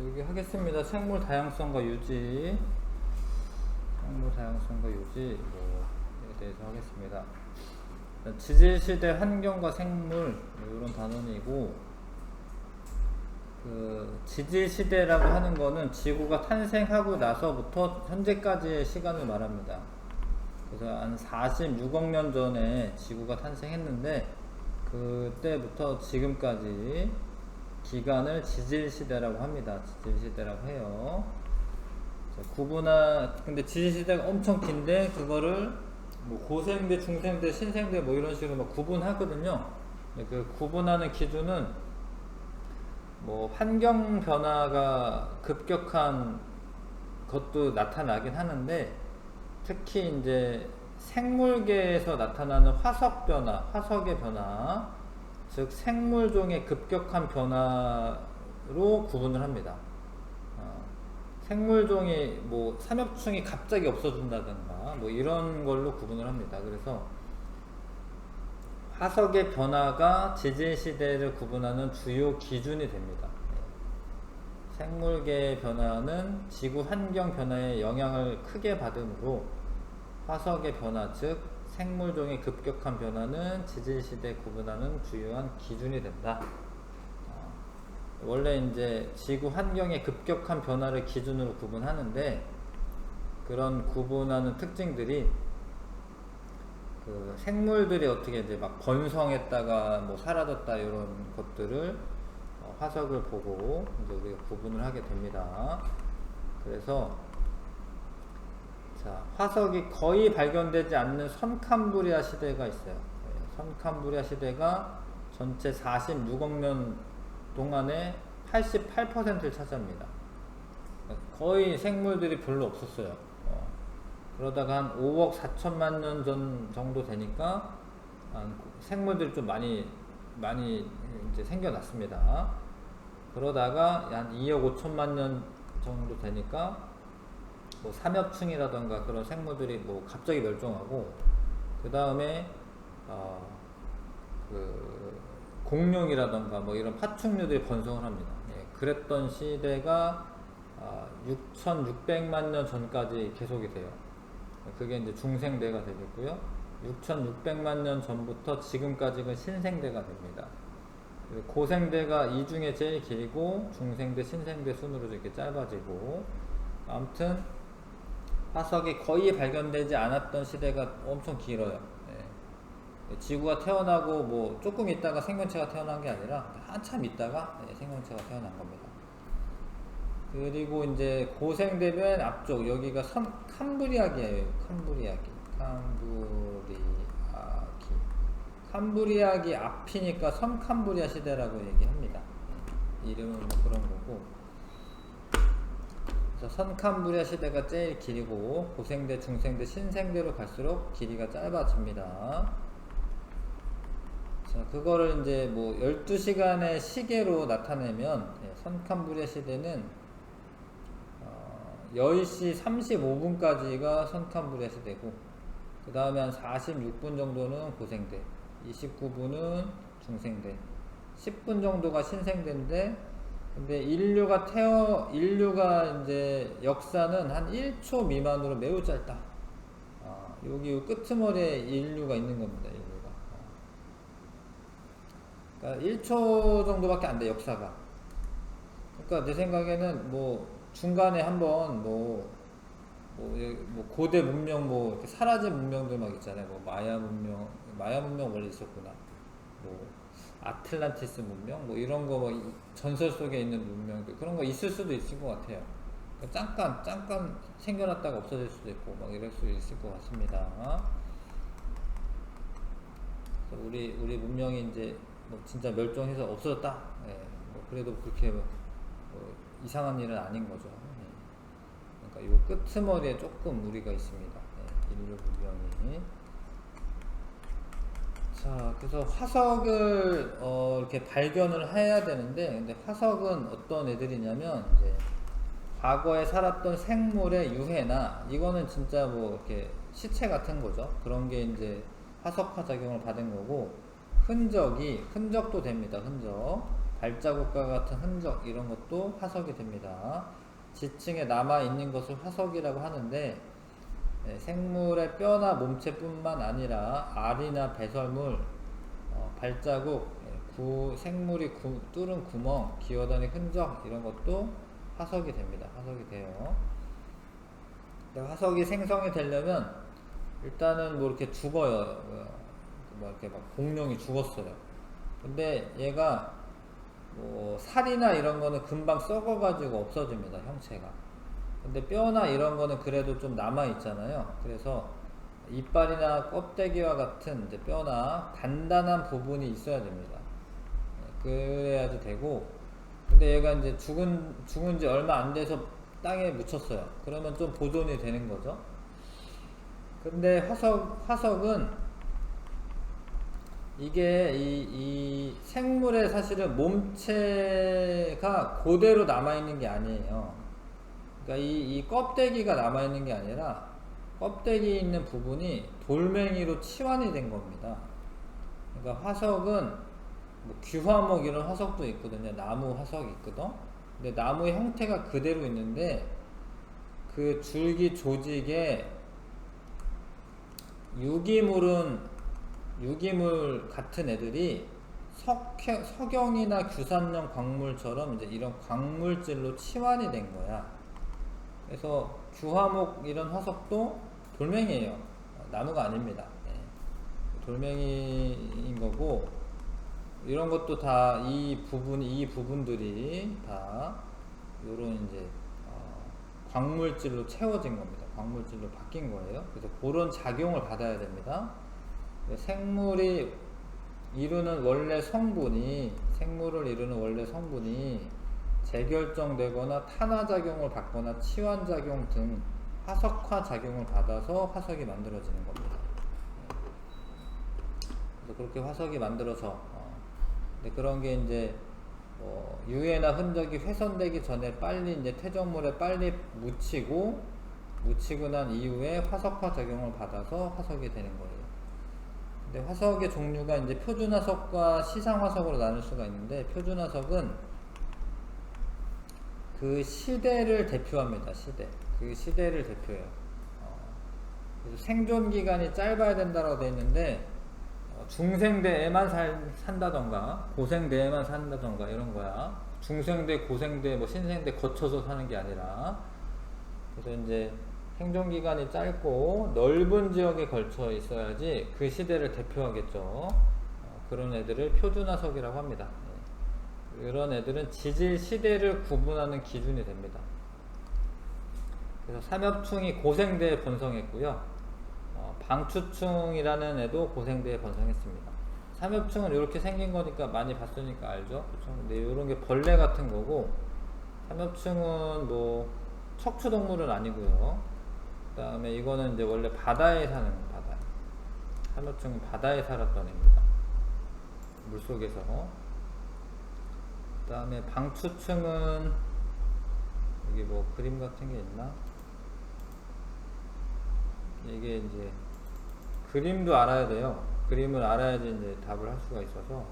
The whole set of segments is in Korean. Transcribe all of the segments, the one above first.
여기 하겠습니다. 생물 다양성과 유지, 생물 다양성과 유지 뭐에 대해서 하겠습니다. 지질시대 환경과 생물 이런 단원이고, 그 지질시대라고 하는 거는 지구가 탄생하고 나서부터 현재까지의 시간을 말합니다. 그래서 한 46억 년 전에 지구가 탄생했는데 그때부터 지금까지 기간을 지질시대라고 합니다. 지질시대라고 해요. 근데 지질시대가 엄청 긴데 그거를 뭐 고생대, 중생대, 신생대 뭐 이런 식으로 막 구분하거든요. 그 구분하는 기준은 뭐 환경 변화가 급격한 것도 나타나긴 하는데, 특히 이제 생물계에서 나타나는 화석 변화, 화석의 변화, 즉 생물종의 급격한 변화로 구분을 합니다. 생물종이 뭐 삼엽충이 갑자기 없어진다든가 뭐 이런 걸로 구분을 합니다. 그래서 화석의 변화가 지질시대를 구분하는 주요 기준이 됩니다. 생물계의 변화는 지구 환경 변화에 영향을 크게 받으므로 화석의 변화, 즉 생물종의 급격한 변화는 지질시대 구분하는 주요한 기준이 된다. 원래 이제 지구 환경의 급격한 변화를 기준으로 구분하는데, 그런 구분하는 특징들이 그 생물들이 어떻게 이제 막 번성했다가 뭐 사라졌다 이런 것들을 화석을 보고 이제 우리가 구분을 하게 됩니다. 그래서 자, 화석이 거의 발견되지 않는 선캄브리아 시대가 있어요. 선캄브리아 시대가 전체 46억 년 동안에 88%를 차지합니다. 거의 생물들이 별로 없었어요. 그러다가 한 5억 4천만 년 전 정도 되니까 생물들이 좀 많이 이제 생겨났습니다. 그러다가 한 2억 5천만 년 정도 되니까 뭐 삼엽충이라던가 그런 생물들이 뭐 갑자기 멸종하고, 그 다음에 그 공룡이라던가 뭐 이런 파충류들이 번성을 합니다. 그랬던 시대가 6,600만 년 전까지 계속이 돼요. 그게 이제 중생대가 되겠고요. 6,600만 년 전부터 지금까지가 신생대가 됩니다. 고생대가 이 중에 제일 길고, 중생대, 신생대 순으로 이렇게 짧아지고, 아무튼 화석이 거의 발견되지 않았던 시대가 엄청 길어요. 지구가 태어나고 뭐 조금 있다가 생명체가 태어난 게 아니라 한참 있다가 생명체가 태어난 겁니다. 그리고 이제 고생대 맨 앞쪽 여기가 캄브리아기예요. 캄브리아기 앞이니까 선캄브리아 시대라고 얘기합니다. 이름은 뭐 그런 거고. 그래서 선캄브리아 시대가 제일 길고, 고생대, 중생대, 신생대로 갈수록 길이가 짧아집니다. 자, 그거를 이제 뭐 12시간의 시계로 나타내면, 선캄브리아 시대는 10시 35분까지가 선캄브리아 시대고, 그 다음에 한 46분 정도는 고생대, 29분은 중생대, 10분 정도가 신생대인데, 근데 인류가 이제 역사는 한 1초 미만으로 매우 짧다. 여기 끄트머리에 인류가 있는 겁니다. 그러니까 1초 정도밖에 안 돼, 역사가. 그러니까 내 생각에는 뭐 중간에 한번 뭐 고대 문명 뭐 이렇게 사라진 문명들 막 있잖아요. 뭐 마야 문명 원래 있었구나. 뭐 아틀란티스 문명 뭐 이런 거 뭐 전설 속에 있는 문명들, 그런 거 있을 수도 있을 것 같아요. 그러니까 잠깐 생겨났다가 없어질 수도 있고 막 이럴 수 있을 것 같습니다. 우리 문명이 이제 뭐 진짜 멸종해서 없어졌다. 뭐 그래도 그렇게 뭐 이상한 일은 아닌 거죠. 그러니까 요 끄트머리에 조금 무리가 있습니다. 인류 문명이. 자, 그래서 화석을 이렇게 발견을 해야 되는데, 근데 화석은 어떤 애들이냐면 이제 과거에 살았던 생물의 유해나, 이거는 진짜 뭐 이렇게 시체 같은 거죠. 그런 게 이제 화석화 작용을 받은 거고, 흔적도 됩니다. 흔적. 발자국과 같은 흔적 이런 것도 화석이 됩니다. 지층에 남아 있는 것을 화석이라고 하는데 생물의 뼈나 몸체뿐만 아니라 알이나 배설물, 발자국, 생물이 뚫은 구멍, 기어다니는 흔적 이런 것도 화석이 됩니다. 화석이 돼요. 화석이 생성이 되려면 일단은 뭐 이렇게 죽어요. 뭐 이렇게 막 공룡이 죽었어요. 근데 얘가 뭐 살이나 이런 거는 금방 썩어가지고 없어집니다. 형체가. 근데 뼈나 이런 거는 그래도 좀 남아 있잖아요. 그래서 이빨이나 껍데기와 같은 이제 뼈나 단단한 부분이 있어야 됩니다. 그래야지 되고, 근데 얘가 이제 죽은 지 얼마 안 돼서 땅에 묻혔어요. 그러면 좀 보존이 되는 거죠. 근데 화석은 이게 이 생물의 사실은 몸체가 그대로 남아있는 게 아니에요. 그러니까 이 껍데기가 남아있는 게 아니라 껍데기 있는 부분이 돌멩이로 치환이 된 겁니다. 그러니까 화석은 뭐 귀화목 이런 화석도 있거든요. 나무 화석이 있거든. 근데 나무의 형태가 그대로 있는데 그 줄기 조직에 유기물 같은 애들이 석영이나 규산염 광물처럼 이제 이런 광물질로 치환이 된 거야. 그래서 규화목 이런 화석도 돌멩이에요. 나무가 아닙니다. 돌멩이인 거고, 이런 것도 다 이 부분들이 다 요런 이제 광물질로 채워진 겁니다. 광물질로 바뀐 거예요. 그래서 그런 작용을 받아야 됩니다. 생물을 이루는 원래 성분이 재결정되거나 탄화작용을 받거나 치환작용 등 화석화 작용을 받아서 화석이 만들어지는 겁니다. 그래서 그렇게 화석이 만들어서 근데 그런 게 이제 유해나 흔적이 훼손되기 전에 빨리 이제 퇴적물에 빨리 묻히고 난 이후에 화석화 작용을 받아서 화석이 되는 거예요. 근데 화석의 종류가 이제 표준화석과 시상화석으로 나눌 수가 있는데, 표준화석은 그 시대를 대표합니다. 그 시대를 대표해요. 그래서 생존 기간이 짧아야 된다고 되어 있는데 중생대에만 산다던가 고생대에만 산다던가 이런 거야. 중생대, 고생대, 뭐 신생대 거쳐서 사는 게 아니라. 그래서 이제 생존기간이 짧고 넓은 지역에 걸쳐 있어야지 그 시대를 대표하겠죠. 그런 애들을 표준화석이라고 합니다. 이런 애들은 지질 시대를 구분하는 기준이 됩니다. 그래서 삼엽충이 고생대에 번성했고요. 방추충이라는 애도 고생대에 번성했습니다. 삼엽충은 이렇게 생긴 거니까 많이 봤으니까 알죠? 그렇죠? 근데 이런 게 벌레 같은 거고, 삼엽충은 뭐 척추동물은 아니고요. 그 다음에 이거는 이제 원래 바다에 사는 바다. 삼엽충은 바다에 살았던 애입니다. 물속에서. 그 다음에 방추충은 여기 뭐 그림 같은 게 있나? 이게 이제 그림도 알아야 돼요. 그림을 알아야지 이제 답을 할 수가 있어서.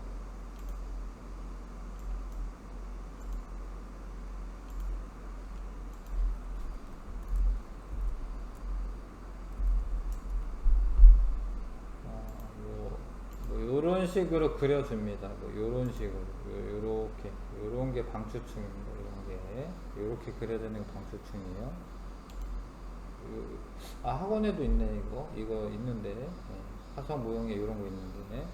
요런 식으로 그려줍니다. 뭐 요런 식으로. 요런 게 방추충입니다. 요렇게 그려지는 게 방추충이에요. 학원에도 있네, 이거 있는데. 화석 모형에 요런 거 있는데.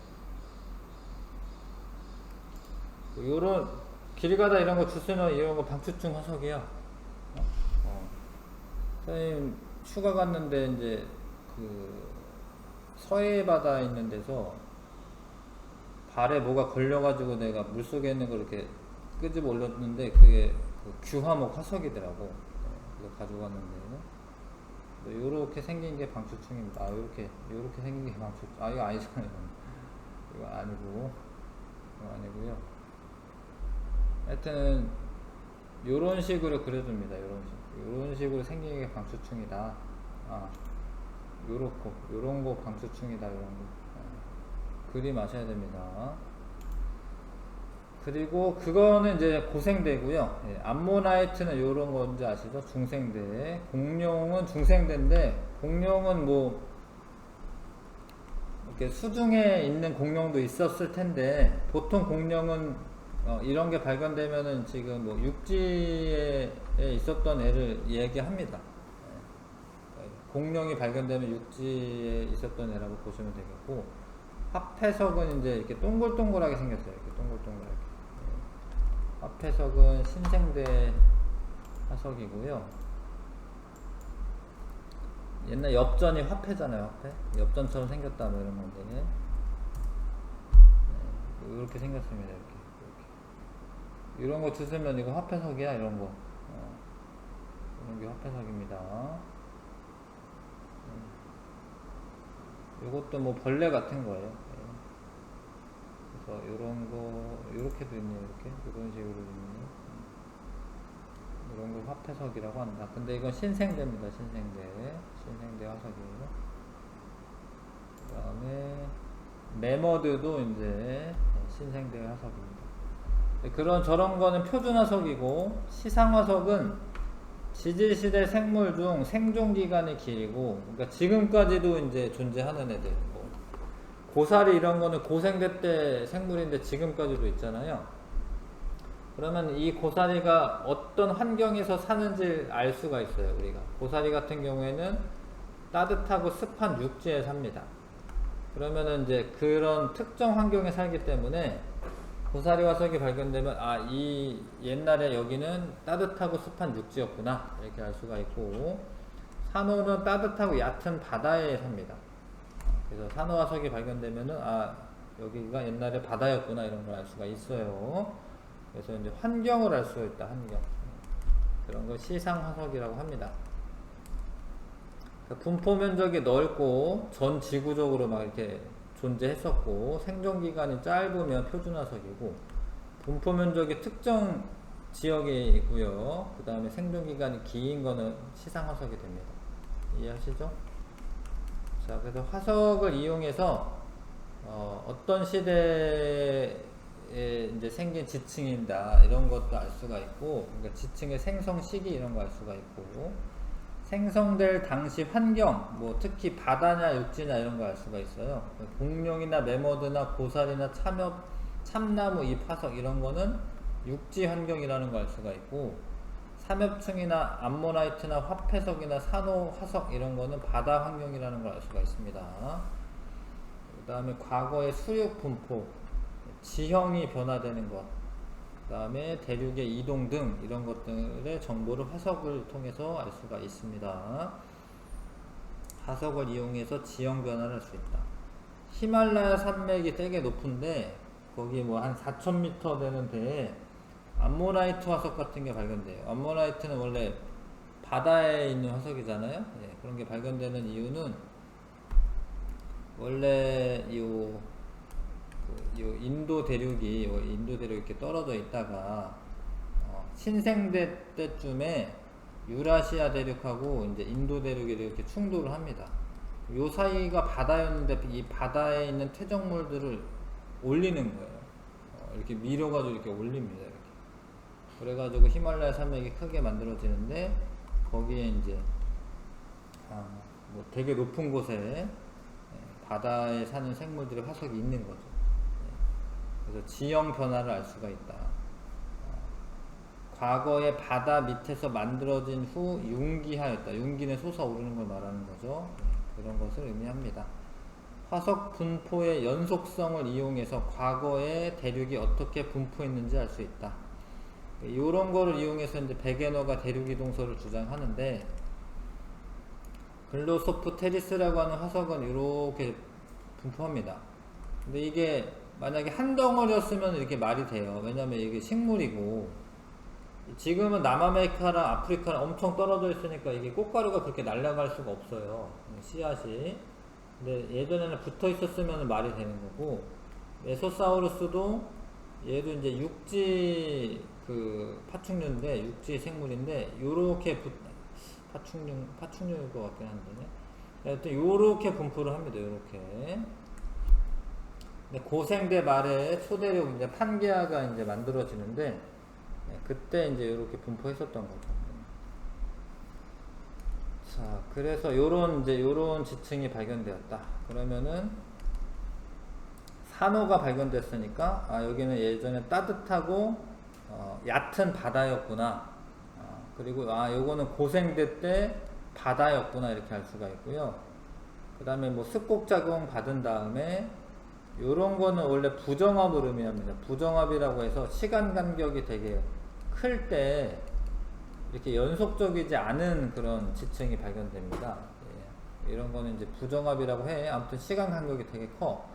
요런, 길 가다 이런 거 주스는 이런 거 방추충 화석이야. 선생님, 휴가 갔는데, 이제, 서해 바다에 있는 데서, 발에 뭐가 걸려가지고 내가 물속에 있는 걸 이렇게 끄집어 올렸는데, 그게 규화목 화석이더라고. 그래서 가져갔는데. 요렇게 생긴 게 방추충입니다. 요렇게 생긴 게 방추충. 이거 아니잖아요. 이거 아니고요. 하여튼 요런 식으로 그려줍니다. 요런 식으로 생긴 게 방추충이다. 요런 거 방추충이다. 요런 거. 그림 아셔야 됩니다. 그리고 그거는 이제 고생대고요. 예, 암모나이트는 요런 건지 아시죠? 중생대. 공룡은 중생대인데, 공룡은 뭐 이렇게 수중에 있는 공룡도 있었을 텐데, 보통 공룡은 이런 게 발견되면은 지금 뭐 육지에 있었던 애를 얘기합니다. 예, 공룡이 발견되면 육지에 있었던 애라고 보시면 되겠고, 화폐석은 이제 이렇게 동글동글하게 생겼어요. 이렇게 동글동글하게. 화폐석은 신생대 화석이고요. 옛날 엽전이 화폐잖아요. 화폐. 엽전처럼 생겼다 뭐 이런 건데. 네, 이렇게 생겼습니다. 이렇게. 이런 거 주스면 이거 화폐석이야. 이런 거. 이런 게 화폐석입니다. 이것도 뭐 벌레 같은 거예요. 그래서 이런 거 이렇게도 있네요. 이렇게 이런 식으로 있네요. 이런 걸 화폐석이라고 한다. 근데 이건 신생대입니다. 신생대 화석이에요. 그 다음에 매머드도 이제 신생대 화석입니다. 그런 저런 거는 표준 화석이고, 시상 화석은 지질시대 생물 중 생존기간이 길고, 그러니까 지금까지도 이제 존재하는 애들. 고사리 이런 거는 고생대 때 생물인데 지금까지도 있잖아요. 그러면 이 고사리가 어떤 환경에서 사는지 알 수가 있어요. 우리가 고사리 같은 경우에는 따뜻하고 습한 육지에 삽니다. 그러면은 이제 그런 특정 환경에 살기 때문에 고사리 화석이 발견되면 이 옛날에 여기는 따뜻하고 습한 육지였구나 이렇게 알 수가 있고, 산호는 따뜻하고 얕은 바다에 삽니다. 그래서 산호 화석이 발견되면은 여기가 옛날에 바다였구나 이런 걸 알 수가 있어요. 그래서 이제 환경을 알 수가 있다. 환경. 그런 걸 시상 화석이라고 합니다. 분포 면적이 넓고 전 지구적으로 막 이렇게 존재했었고, 생존 기간이 짧으면 표준 화석이고, 분포 면적이 특정 지역에 있고요. 그 다음에 생존 기간이 긴 거는 시상 화석이 됩니다. 이해하시죠? 자, 그래서 화석을 이용해서 어떤 시대에 이제 생긴 지층이다 이런 것도 알 수가 있고, 그러니까 지층의 생성 시기 이런 거 알 수가 있고, 생성될 당시 환경, 뭐 특히 바다냐 육지냐 이런 거 알 수가 있어요. 공룡이나 매머드나 고사리나 참나무 잎 화석 이런 거는 육지 환경이라는 거 알 수가 있고, 삼엽층이나 암모나이트나 화폐석이나 산호 화석 이런 거는 바다 환경이라는 걸 알 수가 있습니다. 그 다음에 과거의 수륙 분포, 지형이 변화되는 것, 그 다음에 대륙의 이동 등 이런 것들의 정보를 화석을 통해서 알 수가 있습니다. 화석을 이용해서 지형 변화를 할 수 있다. 히말라야 산맥이 되게 높은데 거기 뭐 한 4,000m 되는 데에 암모나이트 화석 같은 게 발견돼요. 암모나이트는 원래 바다에 있는 화석이잖아요. 예, 그런 게 발견되는 이유는 원래 인도 대륙이 이렇게 떨어져 있다가 신생대 때쯤에 유라시아 대륙하고 이제 인도 대륙이 이렇게 충돌을 합니다. 요 사이가 바다였는데 이 바다에 있는 퇴적물들을 올리는 거예요. 이렇게 밀어가지고 이렇게 올립니다. 이렇게. 그래가지고 히말라야 산맥이 크게 만들어지는데, 거기에 이제 뭐 되게 높은 곳에 바다에 사는 생물들의 화석이 있는 거죠. 그래서 지형 변화를 알 수가 있다. 과거에 바다 밑에서 만들어진 후 융기하였다. 융기는 솟아오르는 걸 말하는 거죠. 그런 것을 의미합니다. 화석 분포의 연속성을 이용해서 과거의 대륙이 어떻게 분포했는지 알 수 있다. 이런 거를 이용해서 이제 베게너가 대륙이동설을 주장하는데, 글로소프 테리스라고 하는 화석은 이렇게 분포합니다. 근데 이게 만약에 한 덩어리였으면 이렇게 말이 돼요. 왜냐면 이게 식물이고, 지금은 남아메리카랑 아프리카랑 엄청 떨어져 있으니까 이게 꽃가루가 그렇게 날아갈 수가 없어요. 씨앗이. 근데 예전에는 붙어 있었으면 말이 되는 거고, 메소사우루스도 얘도 이제 육지 파충류인데, 육지 생물인데, 요렇게 파충류일 것 같긴 한데, 하여튼 요렇게 분포를 합니다. 요렇게. 근데 고생대 말에 초대륙 이제 판기아가 이제 만들어지는데 그때 이제 이렇게 분포했었던 거죠. 자, 그래서 요런 지층이 발견되었다. 그러면은 산호가 발견됐으니까 여기는 예전에 따뜻하고 얕은 바다였구나. 그리고 요거는 고생대 때 바다였구나 이렇게 알 수가 있고요. 그 다음에 뭐 습곡 작용 받은 다음에 요런 거는 원래 부정합을 의미합니다. 부정합이라고 해서 시간 간격이 되게 클 때 이렇게 연속적이지 않은 그런 지층이 발견됩니다. 이런 거는 이제 부정합이라고 해. 아무튼 시간 간격이 되게 커.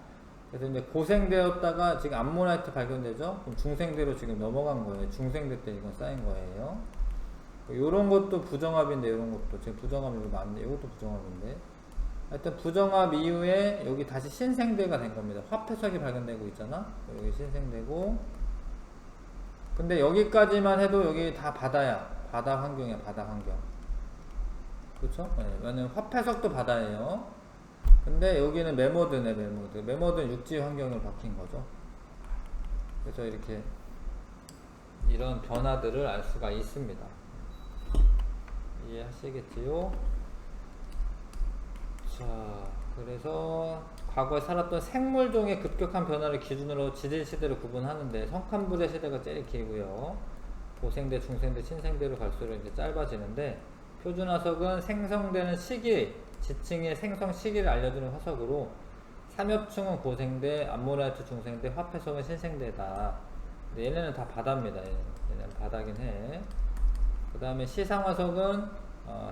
그래서 이제 고생되었다가 지금 암모나이트 발견되죠? 그럼 중생대로 지금 넘어간 거예요. 중생대 때 이건 쌓인 거예요. 요런 것도 부정합인데, 요런 것도. 지금 부정합이 맞네. 이것도 부정합인데. 하여튼 부정합 이후에 여기 다시 신생대가 된 겁니다. 화폐석이 발견되고 있잖아? 여기 신생대고. 근데 여기까지만 해도 여기 다 바다야. 바다 환경이야, 바다 환경. 그쵸? 왜냐면 화폐석도 바다예요. 근데 여기는 메모드네, 메모드. 메모드는 육지 환경으로 바뀐 거죠. 그래서 이렇게 이런 변화들을 알 수가 있습니다. 이해하시겠지요? 자, 그래서 과거에 살았던 생물종의 급격한 변화를 기준으로 지질시대를 구분하는데 성칸불의 시대가 제일 길고요. 고생대, 중생대, 신생대로 갈수록 이제 짧아지는데 표준화석은 생성되는 시기, 지층의 생성 시기를 알려주는 화석으로 삼엽충은 고생대, 암모나이트 중생대, 화폐석은 신생대다. 근데 얘네는 다 바다입니다. 얘네는 바다긴 해. 그 다음에 시상화석은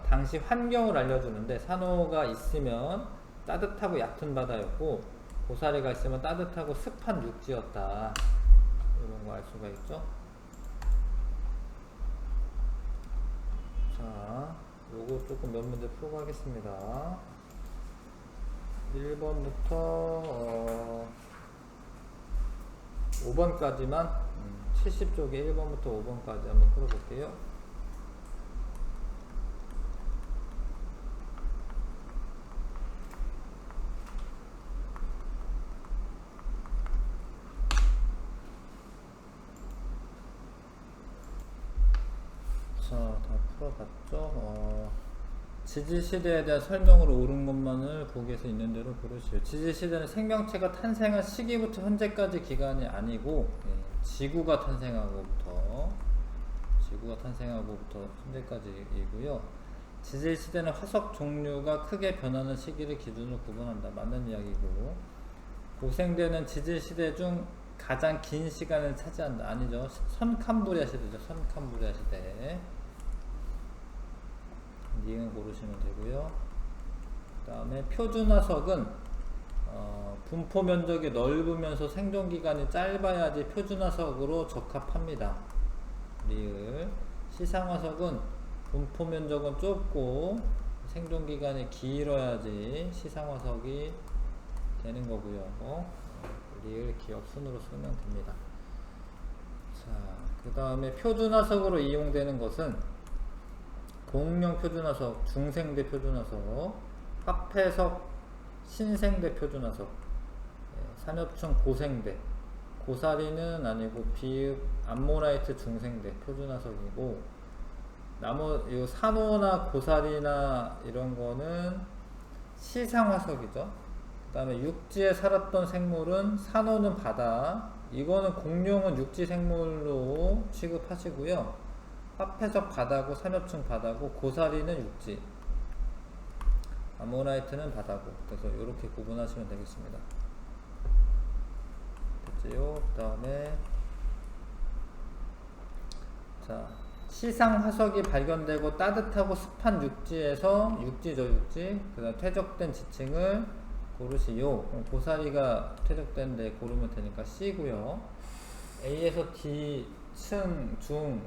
당시 환경을 알려주는데 산호가 있으면 따뜻하고 얕은 바다였고 고사리가 있으면 따뜻하고 습한 육지였다. 이런 거 알 수가 있죠. 자, 요거 조금 몇 문제 풀고 하겠습니다. 1번부터 5번까지만 70쪽에 1번부터 5번까지 한번 풀어볼게요. 자, 다 풀어봤죠? 지질시대에 대한 설명으로 옳은 것만을 보기에서 있는 대로 고르시오. 지질시대는 생명체가 탄생한 시기부터 현재까지 기간이 아니고 지구가 탄생하고부터 현재까지이고요. 지질시대는 화석 종류가 크게 변하는 시기를 기준으로 구분한다. 맞는 이야기고, 고생대는 지질시대 중 가장 긴 시간을 차지한다. 아니죠. 선캄브리아 시대죠. 선캄브리아 시대. 니은 고르시면 되고요. 그 다음에 표준화석은 분포 면적이 넓으면서 생존 기간이 짧아야지 표준화석으로 적합합니다. 리을. 시상화석은 분포 면적은 좁고 생존 기간이 길어야지 시상화석이 되는 거고요. 리을 기억 순으로 쓰면 됩니다. 자, 그 다음에 표준화석으로 이용되는 것은 공룡 표준화석, 중생대 표준화석, 화폐석, 신생대 표준화석, 삼엽충 고생대, 고사리는 아니고 비읍 암모나이트 중생대 표준화석이고, 요 산호나 고사리나 이런 거는 시상화석이죠. 그 다음에 육지에 살았던 생물은 산호는 바다, 이거는 공룡은 육지 생물로 취급하시고요. 화폐석 바다고, 삼엽충 바다고, 고사리는 육지, 암모나이트는 바다고. 그래서 이렇게 구분하시면 되겠습니다. 됐지요? 그 다음에 자, 시상 화석이 발견되고 따뜻하고 습한 육지에서 육지죠, 육지. 그 다음 퇴적된 지층을 고르시오. 고사리가 퇴적된 데 고르면 되니까 C고요. A에서 D, 층, 중,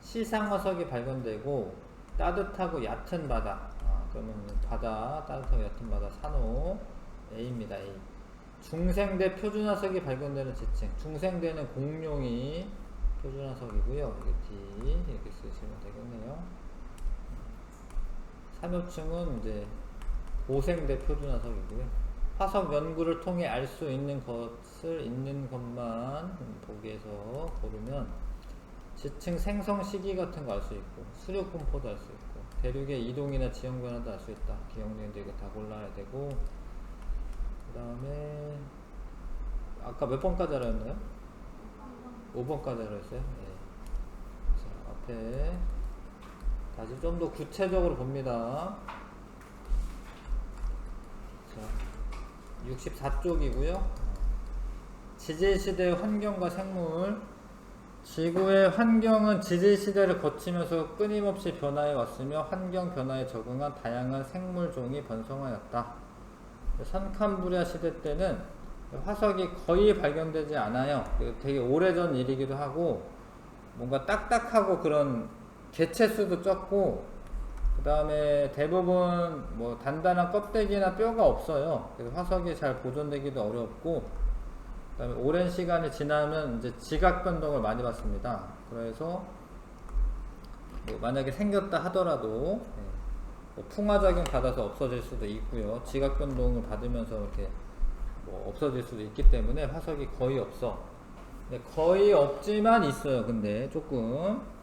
시상화석이 발견되고 따뜻하고 얕은 바다. 그러면 바다, 따뜻하고 얕은 바다, 산호 A입니다. A. 중생대 표준화석이 발견되는 지층. 중생대는 공룡이 표준화석이고요. 이게 D 이렇게 쓰시면 되겠네요. 삼엽충은 이제 고생대 표준화석이고요. 화석 연구를 통해 알 수 있는 것을 있는 것만 보기에서 고르면 지층 생성 시기 같은 거 알 수 있고 수력 분포도 알 수 있고 대륙의 이동이나 지형 변화도 알 수 있다. 기억력인데 이거 다 골라야 되고 그 다음에 아까 몇 번까지 알았나요? 5번까지 알았어요? 네. 자, 앞에 다시 좀 더 구체적으로 봅니다. 자, 64쪽이고요. 지질시대의 환경과 생물. 지구의 환경은 지질시대를 거치면서 끊임없이 변화해 왔으며 환경 변화에 적응한 다양한 생물종이 번성하였다. 선캄브리아 시대 때는 화석이 거의 발견되지 않아요. 되게 오래전 일이기도 하고 뭔가 딱딱하고 그런 개체수도 적고 그 다음에 대부분 뭐 단단한 껍데기나 뼈가 없어요. 그래서 화석이 잘 보존되기도 어렵고 그 다음에 오랜 시간이 지나면 이제 지각 변동을 많이 받습니다. 그래서 뭐 만약에 생겼다 하더라도 뭐 풍화작용 받아서 없어질 수도 있고요. 지각 변동을 받으면서 이렇게 뭐 없어질 수도 있기 때문에 화석이 거의 없어. 거의 없지만 있어요. 근데 조금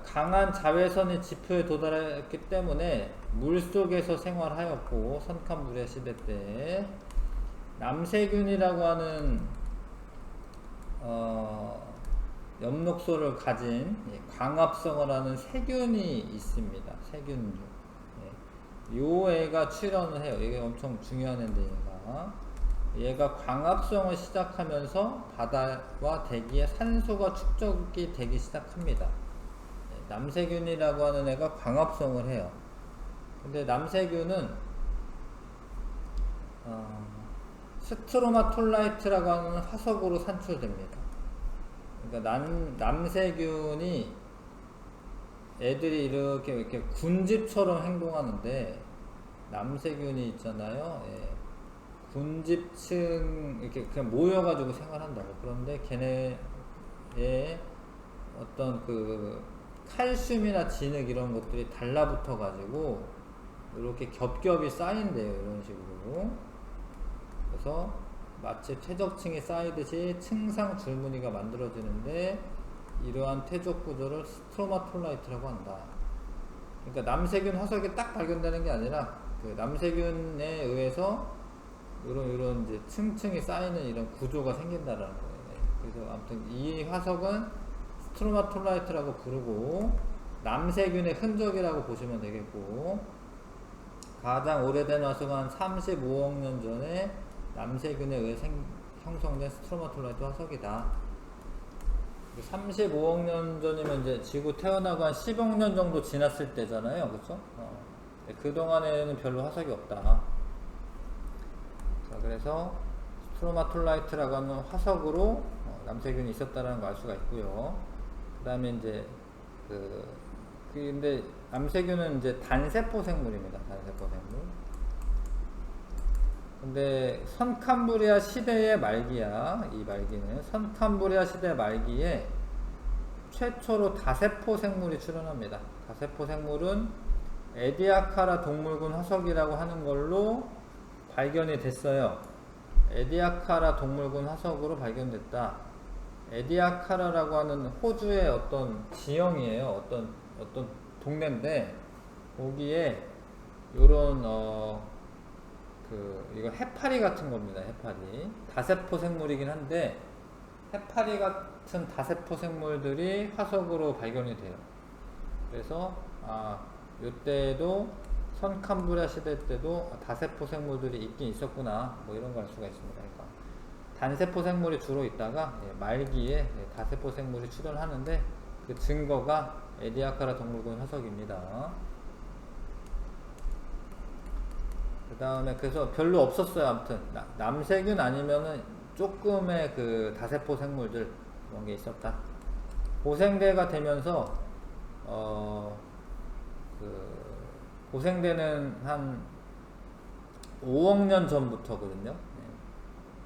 강한 자외선의 지표에 도달했기 때문에 물속에서 생활하였고 선캄브리아 시대 때 남세균이라고 하는 엽록소를 가진 광합성을 하는 세균이 있습니다. 세균류. 요 애가 출현을 해요. 이게 엄청 중요한 애인데가 얘가 광합성을 시작하면서 바다와 대기에 산소가 축적이 되기 시작합니다. 남세균이라고 하는 애가 광합성을 해요. 근데 남세균은 스트로마톨라이트라고 하는 화석으로 산출됩니다. 그러니까 남세균이 애들이 이렇게 군집처럼 행동하는데 남세균이 있잖아요. 예. 군집층 이렇게 그냥 모여가지고 생활한다고. 그런데 걔네의 어떤 그 칼슘이나 진흙 이런 것들이 달라붙어 가지고 이렇게 겹겹이 쌓인대요. 이런 식으로. 그래서 마치 퇴적층이 쌓이듯이 층상 줄무늬가 만들어지는데 이러한 퇴적 구조를 스트로마톨라이트라고 한다. 그러니까 남세균 화석이 딱 발견되는 게 아니라 그 남세균에 의해서 이런 이제 층층이 쌓이는 이런 구조가 생긴다라는 거예요. 그래서 아무튼 이 화석은 스트로마톨라이트라고 부르고 남세균의 흔적이라고 보시면 되겠고 가장 오래된 화석은 한 35억 년 전에 남세균에 의해 형성된 스트로마톨라이트 화석이다. 35억 년 전이면 이제 지구 태어나고 한 10억 년 정도 지났을 때잖아요. 그쵸? 그동안에는 별로 화석이 없다. 자, 그래서 스트로마톨라이트라고 하는 화석으로 남세균이 있었다는 걸 알 수가 있고요. 그 다음에 이제 근데 남세균은 이제 단세포 생물입니다. 단세포 생물. 근데 선캄브리아 시대의 말기야. 이 말기는 선캄브리아 시대 말기에 최초로 다세포 생물이 출현합니다. 다세포 생물은 에디아카라 동물군 화석이라고 하는 걸로 발견이 됐어요. 에디아카라 동물군 화석으로 발견됐다. 에디아카라라고 하는 호주의 어떤 지형이에요. 어떤 동네인데 거기에 요런 이거 해파리 같은 겁니다. 해파리. 다세포 생물이긴 한데 해파리 같은 다세포 생물들이 화석으로 발견이 돼요. 그래서 요때도 선캄브리아 시대 때도 다세포 생물들이 있긴 있었구나. 뭐 이런 걸 알 수가 있습니다. 그러니까 단세포 생물이 주로 있다가 말기에 다세포 생물이 출현하는데 그 증거가 에디아카라 동물군 화석입니다. 그 다음에 그래서 별로 없었어요. 아무튼 남세균 아니면은 조금의 그 다세포 생물들 그런 게 있었다. 고생대가 되면서 고생대는 한 5억 년 전부터거든요.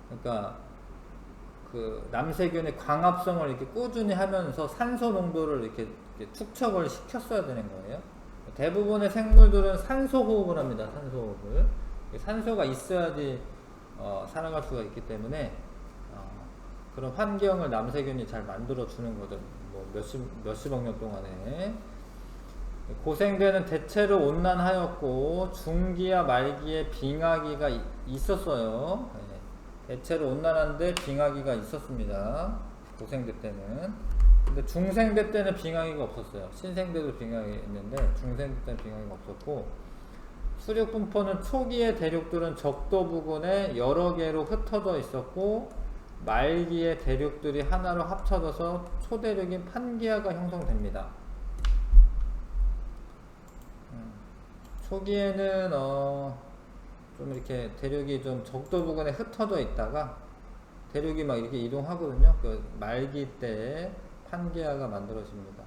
그러니까 그 남세균의 광합성을 이렇게 꾸준히 하면서 산소 농도를 이렇게 축적을 시켰어야 되는 거예요. 대부분의 생물들은 산소 호흡을 합니다. 산소 호흡을. 산소가 있어야지 살아갈 수가 있기 때문에 그런 환경을 남세균이 잘 만들어 주는 거죠. 뭐 몇십억 년 동안에. 고생대는 대체로 온난하였고 중기와 말기에 빙하기가 있었어요. 대체로 온난한데 빙하기가 있었습니다. 고생대 때는. 근데 중생대 때는 빙하기가 없었어요. 신생대도 빙하기 있는데 중생대 때는 빙하기가 없었고, 수륙 분포는 초기의 대륙들은 적도 부근에 여러 개로 흩어져 있었고, 말기의 대륙들이 하나로 합쳐져서 초대륙인 판기아가 형성됩니다. 초기에는 좀 이렇게 대륙이 좀 적도 부근에 흩어져 있다가 대륙이 막 이렇게 이동하거든요. 그 말기 때 판기아가 만들어집니다.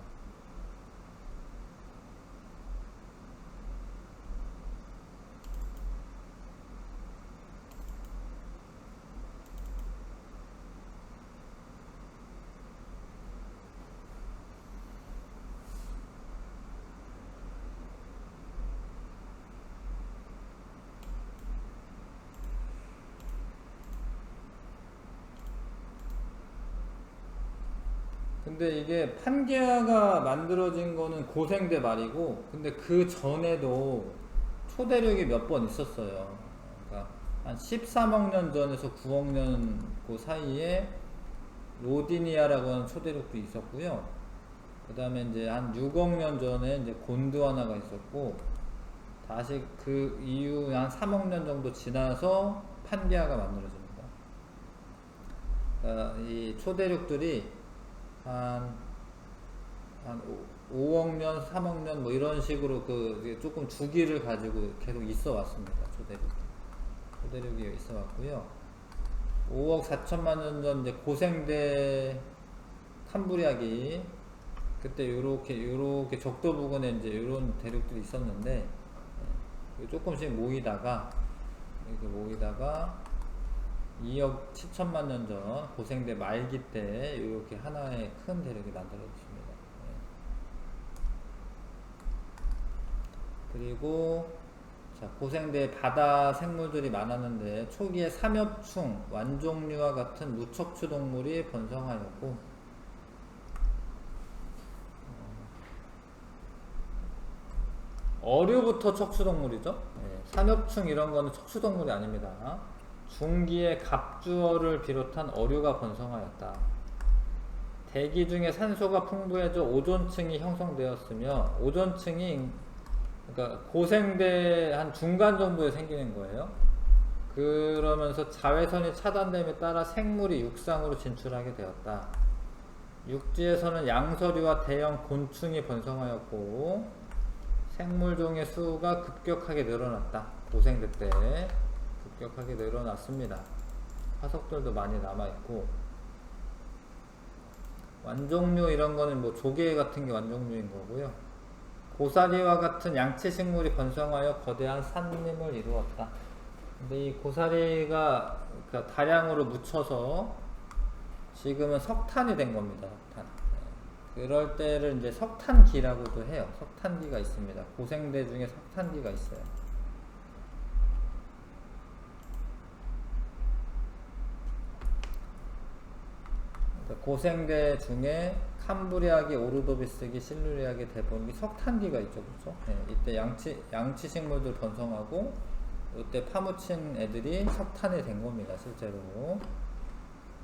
근데 이게 판게아가 만들어진 거는 고생대 말이고, 근데 그 전에도 초대륙이 몇 번 있었어요. 그러니까 한 13억 년 전에서 9억 년 그 사이에 로디니아라고 하는 초대륙도 있었고요. 그 다음에 이제 한 6억 년 전에 이제 곤드와나가 있었고, 다시 그 이후 한 3억 년 정도 지나서 판게아가 만들어집니다. 그러니까 이 초대륙들이 한 5억 년, 3억 년 뭐 이런 식으로 그 조금 주기를 가지고 계속 있어 왔습니다. 초대륙이 있어 왔고요. 5억 4천만 년 전 이제 고생대 캄브리아기, 그때 요렇게 적도 부근에 이제 요런 대륙들이 있었는데, 조금씩 모이다가 2억 7천만 년 전 고생대 말기 때 이렇게 하나의 큰 대륙이 만들어졌습니다. 그리고 고생대 바다 생물들이 많았는데 초기에 삼엽충, 완종류와 같은 무척추 동물이 번성하였고, 어류부터 척추동물이죠. 삼엽충 이런 거는 척추동물이 아닙니다. 중기에 갑주어를 비롯한 어류가 번성하였다. 대기 중에 산소가 풍부해져 오존층이 형성되었으며, 오존층이 그러니까 고생대 한 중간 정도에 생기는 거예요. 그러면서 자외선이 차단됨에 따라 생물이 육상으로 진출하게 되었다. 육지에서는 양서류와 대형 곤충이 번성하였고, 생물종의 수가 급격하게 늘어났다. 고생대 때 급격하게 늘어났습니다. 화석들도 많이 남아있고, 완종류 이런 거는 뭐 조개 같은 게 완종류인 거고요. 고사리와 같은 양치 식물이 번성하여 거대한 산림을 이루었다. 근데 이 고사리가 그러니까 다량으로 묻혀서 지금은 석탄이 된 겁니다. 석탄. 그럴 때를 이제 석탄기라고도 해요. 석탄기가 있습니다. 고생대 중에 석탄기가 있어요. 고생대 중에 캄브리아기, 오르도비스기, 실루리아기, 데본기, 석탄기가 있죠, 그렇죠? 이때 양치 식물들 번성하고, 이때 파묻힌 애들이 석탄이 된 겁니다, 실제로.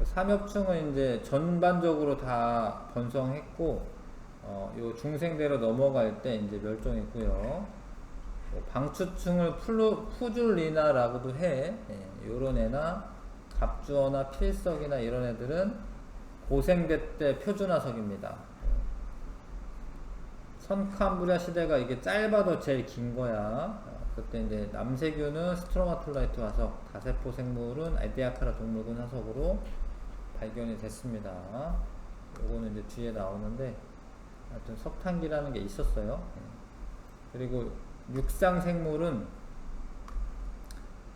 삼엽충은 이제 전반적으로 다 번성했고, 요 중생대로 넘어갈 때 이제 멸종했고요. 방추충을 푸줄리나라고도 해. 요런 애나 갑주어나 필석이나 이런 애들은 고생대 때 표준화석입니다. 선캄브리아 시대가 이게 짧아도 제일 긴 거야. 그때 이제 남세균은 스트로마톨라이트 화석, 다세포 생물은 에디아카라 동물군 화석으로 발견이 됐습니다. 요거는 이제 뒤에 나오는데, 하여튼 석탄기라는 게 있었어요. 그리고 육상 생물은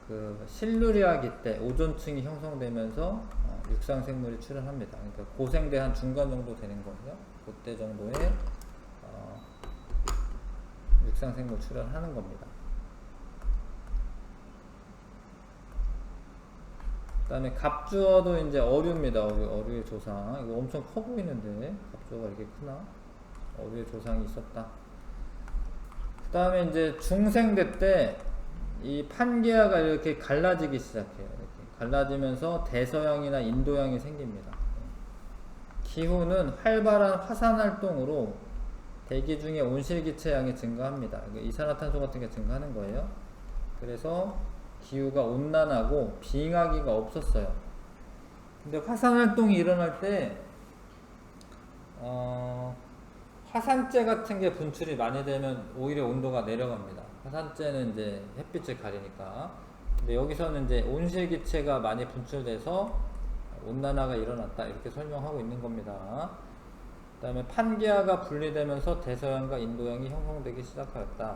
그 실루리아기 때 오존층이 형성되면서 육상 생물이 출현합니다. 그러니까 고생대 한 중간 정도 되는 거예요. 그때 정도에 육상 생물 출현하는 겁니다. 그다음에 갑주어도 이제 어류입니다. 어류의 조상. 이거 엄청 커 보이는데 갑주어가 이렇게 크나? 어류의 조상이 있었다. 그다음에 이제 중생대 때 이 판게아가 이렇게 갈라지기 시작해요. 이렇게 갈라지면서 대서양이나 인도양이 생깁니다. 기후는 활발한 화산 활동으로 대기 중에 온실기체 양이 증가합니다. 이산화탄소 같은 게 증가하는 거예요. 그래서 기후가 온난하고 빙하기가 없었어요. 근데 화산 활동이 일어날 때 화산재 같은 게 분출이 많이 되면 오히려 온도가 내려갑니다. 화산재는 이제 햇빛을 가리니까. 근데 여기서는 이제 온실기체가 많이 분출돼서 온난화가 일어났다 이렇게 설명하고 있는 겁니다. 그 다음에 판게아가 분리되면서 대서양과 인도양이 형성되기 시작하였다.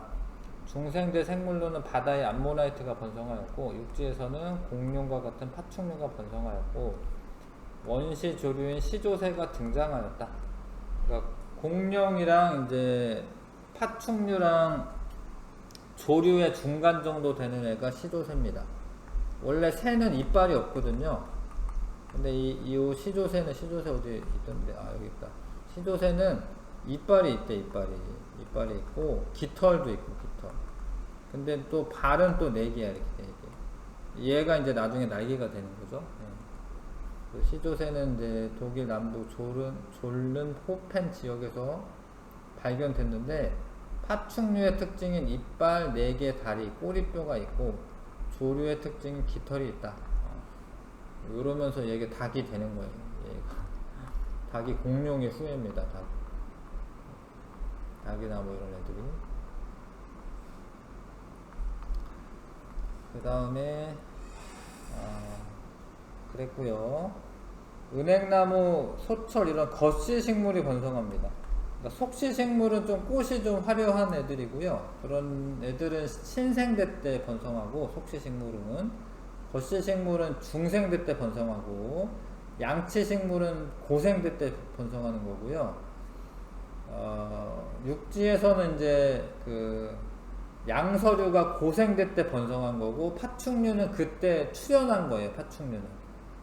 중생대 생물로는 바다의 암모나이트가 번성하였고 육지에서는 공룡과 같은 파충류가 번성하였고 원시 조류인 시조새가 등장하였다. 그러니까 공룡이랑 이제 파충류랑 조류의 중간 정도 되는 애가 시조새입니다. 원래 새는 이빨이 없거든요. 근데 이 시조새는 시조새 어디 있던데? 아 여기 있다. 시조새는 이빨이 있대. 이빨이 있고 깃털도 있고 깃털. 근데 또 발은 또 4개야 이렇게 4개. 얘가 이제 나중에 날개가 되는 거죠. 네. 시조새는 이제 독일 남부 졸른 호펜 지역에서 발견됐는데 파충류의 특징인 이빨 4개 다리, 꼬리뼈가 있고 조류의 특징인 깃털이 있다. 이러면서 얘가 닭이 되는 거예요. 얘가. 닭이 공룡의 후예입니다. 닭이나 뭐 이런 애들이. 그 다음에 그랬고요. 은행나무, 소철 이런 겉씨 식물이 번성합니다. 그러니까 속씨 식물은 좀 꽃이 좀 화려한 애들이고요. 그런 애들은 신생대 때 번성하고 속씨 식물은 겉씨 식물은 중생대 때 번성하고 양치 식물은 고생대 때 번성하는 거고요. 육지에서는 이제 그 양서류가 고생대 때 번성한 거고 파충류는 그때 출현한 거예요. 파충류는.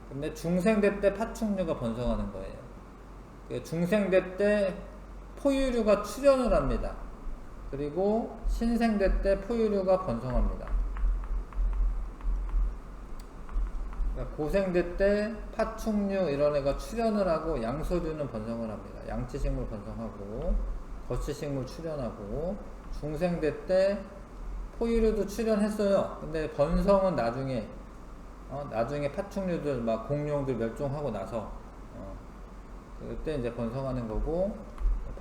근데 중생대 때 파충류가 번성하는 거예요. 중생대 때 포유류가 출현을 합니다. 그리고 신생대 때 포유류가 번성합니다. 그러니까 고생대 때 파충류 이런 애가 출현을 하고 양서류는 번성을 합니다. 양치식물 번성하고 겉치식물 출현하고 중생대 때 포유류도 출현했어요. 근데 번성은 나중에 파충류들 막 공룡들 멸종하고 나서 그때 이제 번성하는 거고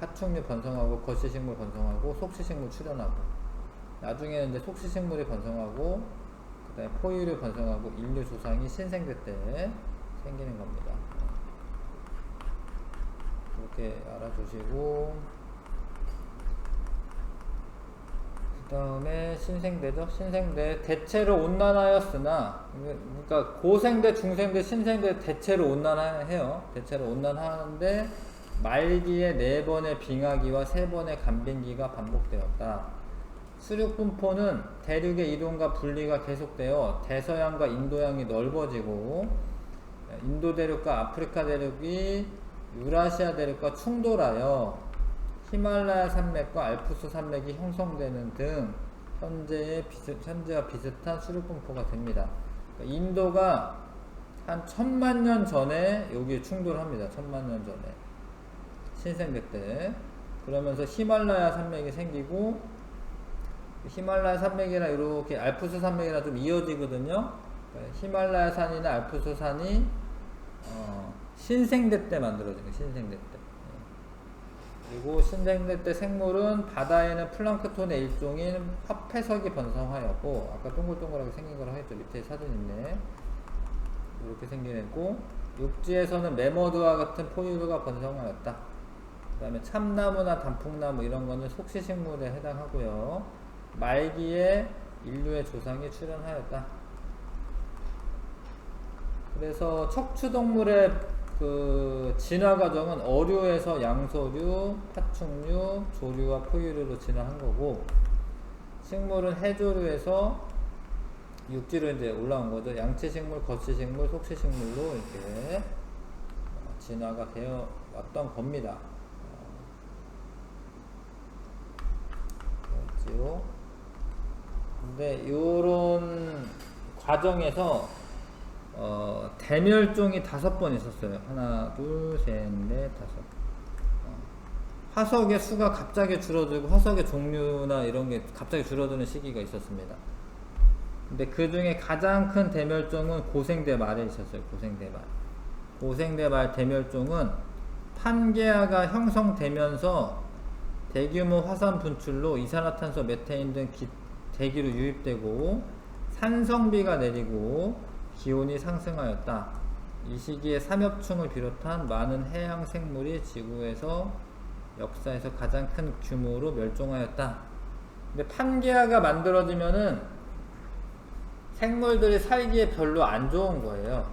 파충류 번성하고 겉시식물 번성하고 속시식물 출현하고 나중에는 이제 속시식물이 번성하고 그 다음에 포유류 번성하고 인류 조상이 신생대 때 생기는 겁니다. 그렇게 알아두시고 그 다음에 신생대죠. 신생대 대체로 온난하였으나 그러니까 고생대, 중생대, 신생대 대체로 온난해요. 대체로 온난하는데 말기에 4번의 빙하기와 3번의 간빙기가 반복되었다. 수륙 분포는 대륙의 이동과 분리가 계속되어 대서양과 인도양이 넓어지고 인도 대륙과 아프리카 대륙이 유라시아 대륙과 충돌하여 히말라야 산맥과 알프스 산맥이 형성되는 등 현재와 비슷한 수륙 분포가 됩니다. 그러니까 인도가 한 1000만 년 전에 여기 충돌합니다. 1000만 년 전에. 신생대 때. 그러면서 히말라야 산맥이 생기고 히말라야 산맥이랑 이렇게 알프스 산맥이랑 좀 이어지거든요. 히말라야 산이나 알프스 산이 신생대 때 만들어진 거예요. 신생대 때. 그리고 신생대 때 생물은 바다에는 플랑크톤의 일종인 화폐석이 번성하였고 아까 동글동글하게 생긴 거라고 했죠. 밑에 사진 있네. 이렇게 생긴 애고 육지에서는 매머드와 같은 포유류가 번성하였다. 그 다음에 참나무나 단풍나무 이런 거는 속시식물에 해당하고요. 말기에 인류의 조상이 출현하였다. 그래서 척추동물의 그 진화 과정은 어류에서 양서류, 파충류, 조류와 포유류로 진화한 거고 식물은 해조류에서 육지로 이제 올라온 거죠. 양치식물, 거치식물, 속시식물로 이렇게 진화가 되어 왔던 겁니다. 그렇지요. 근데 요런 과정에서 대멸종이 5번 있었어요. 하나, 둘, 셋, 넷, 다섯. 화석의 수가 갑자기 줄어들고 화석의 종류나 이런 게 갑자기 줄어드는 시기가 있었습니다. 근데 그 중에 가장 큰 대멸종은 고생대말에 있었어요. 고생대말. 고생대말 대멸종은 판게아가 형성되면서 대규모 화산 분출로 이산화탄소, 메테인 등 대기로 유입되고 산성비가 내리고 기온이 상승하였다. 이 시기에 삼엽충을 비롯한 많은 해양 생물이 지구에서 역사에서 가장 큰 규모로 멸종하였다. 근데 판게아가 만들어지면은 생물들이 살기에 별로 안 좋은 거예요.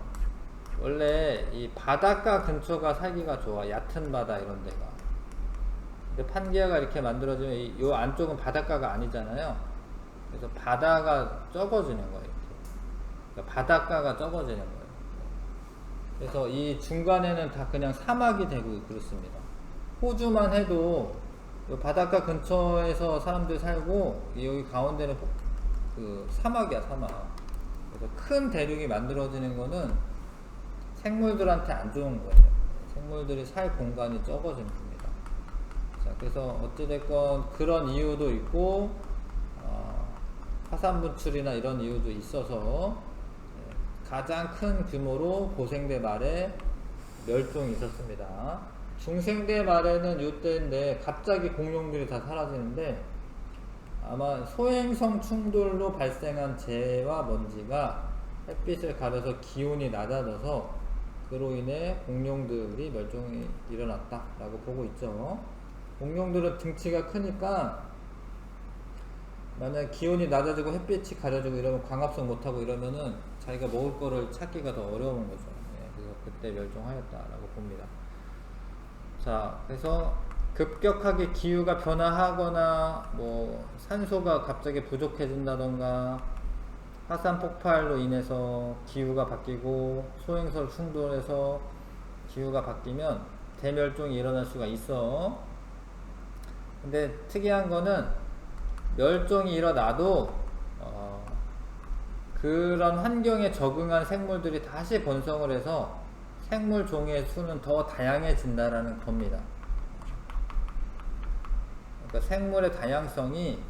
원래 이 바닷가 근처가 살기가 좋아. 얕은 바다 이런 데가. 근데 판게아가 이렇게 만들어지면 이 안쪽은 바닷가가 아니잖아요. 그래서 바다가 적어지는 거예요. 이렇게. 그러니까 바닷가가 적어지는 거예요. 그래서 이 중간에는 다 그냥 사막이 되고 그렇습니다. 호주만 해도 바닷가 근처에서 사람들이 살고 여기 가운데는 그 사막이야, 사막. 그래서 큰 대륙이 만들어지는 거는 생물들한테 안 좋은 거예요. 생물들이 살 공간이 적어지는 겁니다. 자, 그래서 어찌됐건 그런 이유도 있고 화산 분출이나 이런 이유도 있어서 가장 큰 규모로 고생대 말에 멸종이 있었습니다. 중생대 말에는 이때인데 갑자기 공룡들이 다 사라지는데 아마 소행성 충돌로 발생한 재와 먼지가 햇빛을 가려서 기온이 낮아져서 그로 인해 공룡들이 멸종이 일어났다라고 보고 있죠. 공룡들은 등치가 크니까 만약 기온이 낮아지고 햇빛이 가려지고 이러면 광합성 못하고 이러면은 자기가 먹을 거를 찾기가 더 어려운 거죠. 네, 그래서 그때 멸종하였다라고 봅니다. 자, 그래서 급격하게 기후가 변화하거나 뭐 산소가 갑자기 부족해진다던가 화산 폭발로 인해서 기후가 바뀌고 소행성 충돌해서 기후가 바뀌면 대멸종이 일어날 수가 있어. 근데 특이한 거는 멸종이 일어나도 그런 환경에 적응한 생물들이 다시 번성을 해서 생물 종의 수는 더 다양해진다라는 겁니다. 그러니까 생물의 다양성이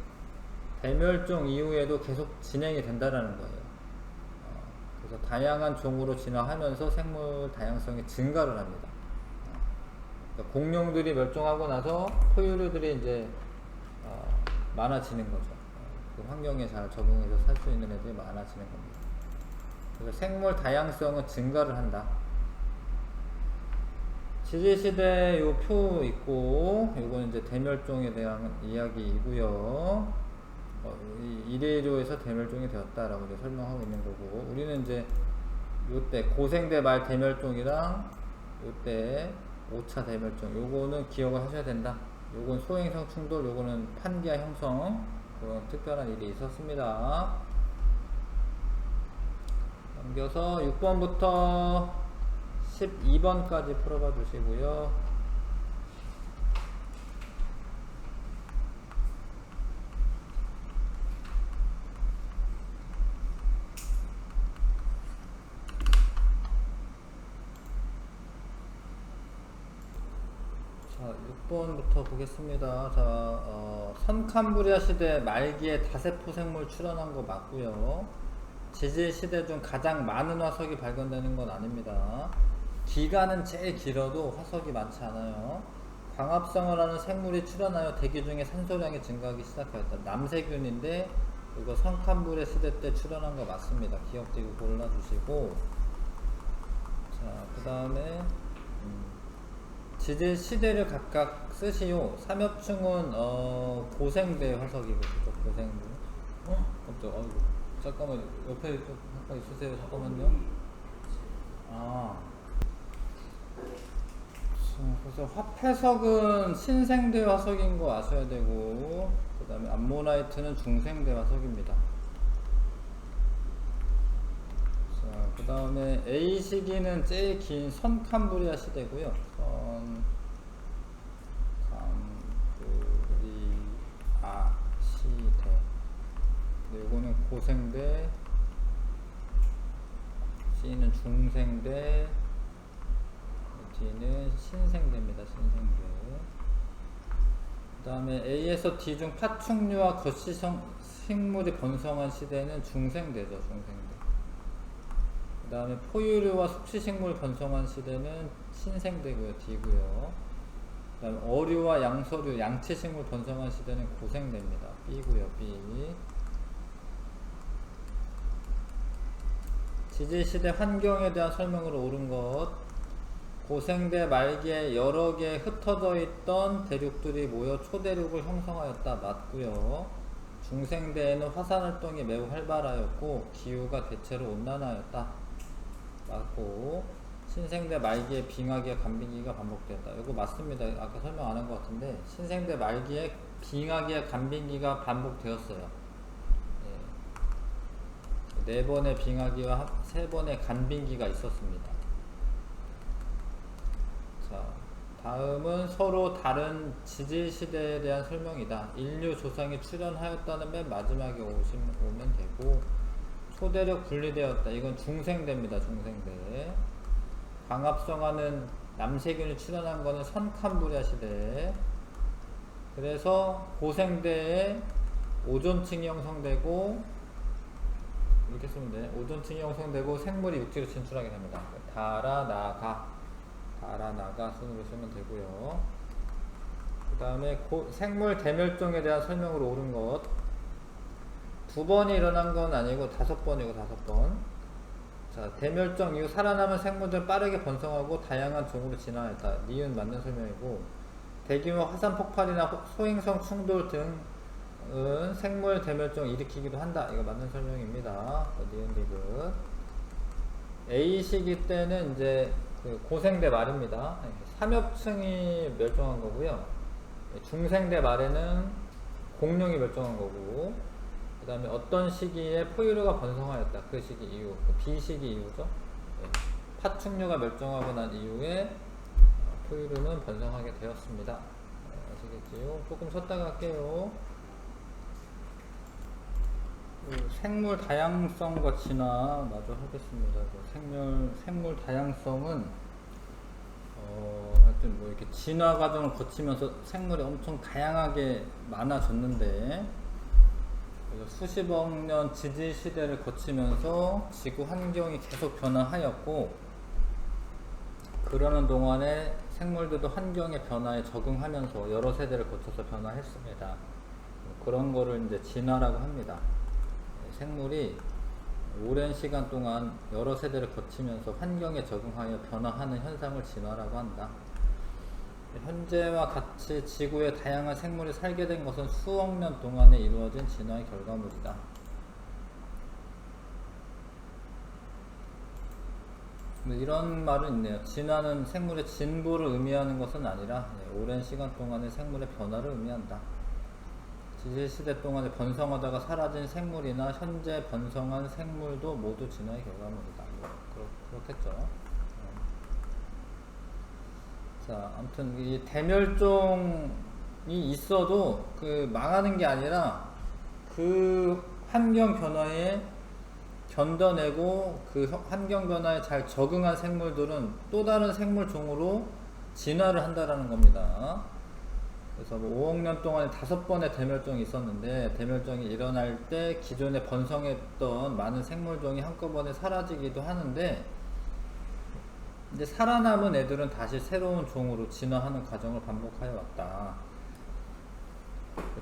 대멸종 이후에도 계속 진행이 된다라는 거예요. 그래서 다양한 종으로 진화하면서 생물 다양성이 증가를 합니다. 그러니까 공룡들이 멸종하고 나서 포유류들이 이제 많아지는 거죠. 그 환경에 잘 적응해서 살 수 있는 애들이 많아지는 겁니다. 그래서 생물 다양성은 증가를 한다. 지질시대 요 표 있고, 요건 이제 대멸종에 대한 이야기이고요. 이래로에서 대멸종이 되었다라고 이제 설명하고 있는 거고, 우리는 이제 요때 고생대 말 대멸종이랑 요때 5차 대멸종, 요거는 기억을 하셔야 된다. 요건 소행성 충돌, 요거는 판게아 형성, 그런 특별한 일이 있었습니다. 넘겨서 6번부터 12번까지 풀어봐 주시고요. 자, 6번부터 보겠습니다. 자, 선캄브리아 시대 말기에 다세포 생물 출현한 거 맞고요. 지질 시대 중 가장 많은 화석이 발견되는 건 아닙니다. 기간은 제일 길어도 화석이 많지 않아요. 광합성을 하는 생물이 출현하여 대기 중에 산소량이 증가하기 시작하였다. 남세균인데 이거 선캄브리아 시대 때 출현한 거 맞습니다. 기억되고 골라주시고, 자, 그 다음에 지질 시대를 각각 쓰시오. 삼엽충은 고생대 화석이고, 그죠? 고생대. 깜짝, 아이고. 잠깐만, 옆에 좀 잠깐 있으세요. 잠깐만요. 그래서 화폐석은 신생대 화석인 거 아셔야 되고, 그 다음에 암모나이트는 중생대 화석입니다. 그 다음에 A 시기는 제일 긴 선캄브리아 시대고요. 선캄브리아 시대. 요거는 고생대, C는 중생대, D는 신생대입니다. 신생대. 그 다음에 A에서 D 중 파충류와 거시식물이 번성한 시대는 중생대죠. 중생대. 그 다음에 포유류와 숙시식물 번성한 시대는 신생대고요. D고요. 그 다음에 어류와 양서류, 양치식물 번성한 시대는 고생대입니다. B고요. B. 지질시대 환경에 대한 설명으로 옳은 것. 고생대 말기에 여러 개 흩어져 있던 대륙들이 모여 초대륙을 형성하였다. 맞고요. 중생대에는 화산활동이 매우 활발하였고 기후가 대체로 온난화였다. 맞고, 신생대 말기에 빙하기와 간빙기가 반복되었다. 이거 맞습니다. 아까 설명 안 한 것 같은데 신생대 말기에 빙하기와 간빙기가 반복되었어요. 4번의 빙하기와 3번의 간빙기가 있었습니다. 자, 다음은 서로 다른 지질시대에 대한 설명이다. 인류 조상이 출현하였다는 맨 마지막에 오면 되고, 초대력 분리되었다. 이건 중생대입니다. 중생대. 광합성하는 남세균이 출현한 거는 선캄브리아 시대. 그래서 고생대에 오존층이 형성되고, 이렇게 쓰면 돼. 오존층이 형성되고 생물이 육지로 진출하게 됩니다. 달아나가 순으로 쓰면 되고요. 그 다음에 생물 대멸종에 대한 설명으로 옳은 것. 2번이 일어난 건 아니고 5번이고 5번. 자, 대멸종 이후 살아남은 생물들은 빠르게 번성하고 다양한 종으로 진화했다. 니은 맞는 설명이고, 대규모 화산 폭발이나 소행성 충돌 등은 생물 대멸종을 일으키기도 한다. 이거 맞는 설명입니다. 니은 디귿. A 시기 때는 이제 그 고생대 말입니다. 삼엽층이 멸종한 거고요. 중생대 말에는 공룡이 멸종한 거고, 그 다음에 어떤 시기에 포유류가 번성하였다. 그 시기 이후, B 시기 이후죠. 파충류가 멸종하고 난 이후에 포유류는 번성하게 되었습니다. 아시겠지요? 조금 쉬었다가 할게요. 생물 다양성과 진화 마저 하겠습니다. 생물 다양성은 하여튼 뭐 이렇게 진화 과정을 거치면서 생물이 엄청 다양하게 많아졌는데, 수십억 년 지질 시대를 거치면서 지구 환경이 계속 변화하였고, 그러는 동안에 생물들도 환경의 변화에 적응하면서 여러 세대를 거쳐서 변화했습니다. 그런 거를 이제 진화라고 합니다. 생물이 오랜 시간 동안 여러 세대를 거치면서 환경에 적응하여 변화하는 현상을 진화라고 한다. 현재와 같이 지구에 다양한 생물이 살게 된 것은 수억 년 동안에 이루어진 진화의 결과물이다. 이런 말은 있네요. 진화는 생물의 진보를 의미하는 것은 아니라 오랜 시간 동안의 생물의 변화를 의미한다. 지질시대 동안에 번성하다가 사라진 생물이나 현재 번성한 생물도 모두 진화의 결과물이다. 그렇겠죠. 자, 아무튼 이 대멸종이 있어도 그 망하는 게 아니라 그 환경 변화에 견뎌내고 그 환경 변화에 잘 적응한 생물들은 또 다른 생물 종으로 진화를 한다라는 겁니다. 그래서 뭐 5억 년 동안에 5번의 대멸종이 있었는데, 대멸종이 일어날 때 기존에 번성했던 많은 생물종이 한꺼번에 사라지기도 하는데, 이제 살아남은 애들은 다시 새로운 종으로 진화하는 과정을 반복하여 왔다.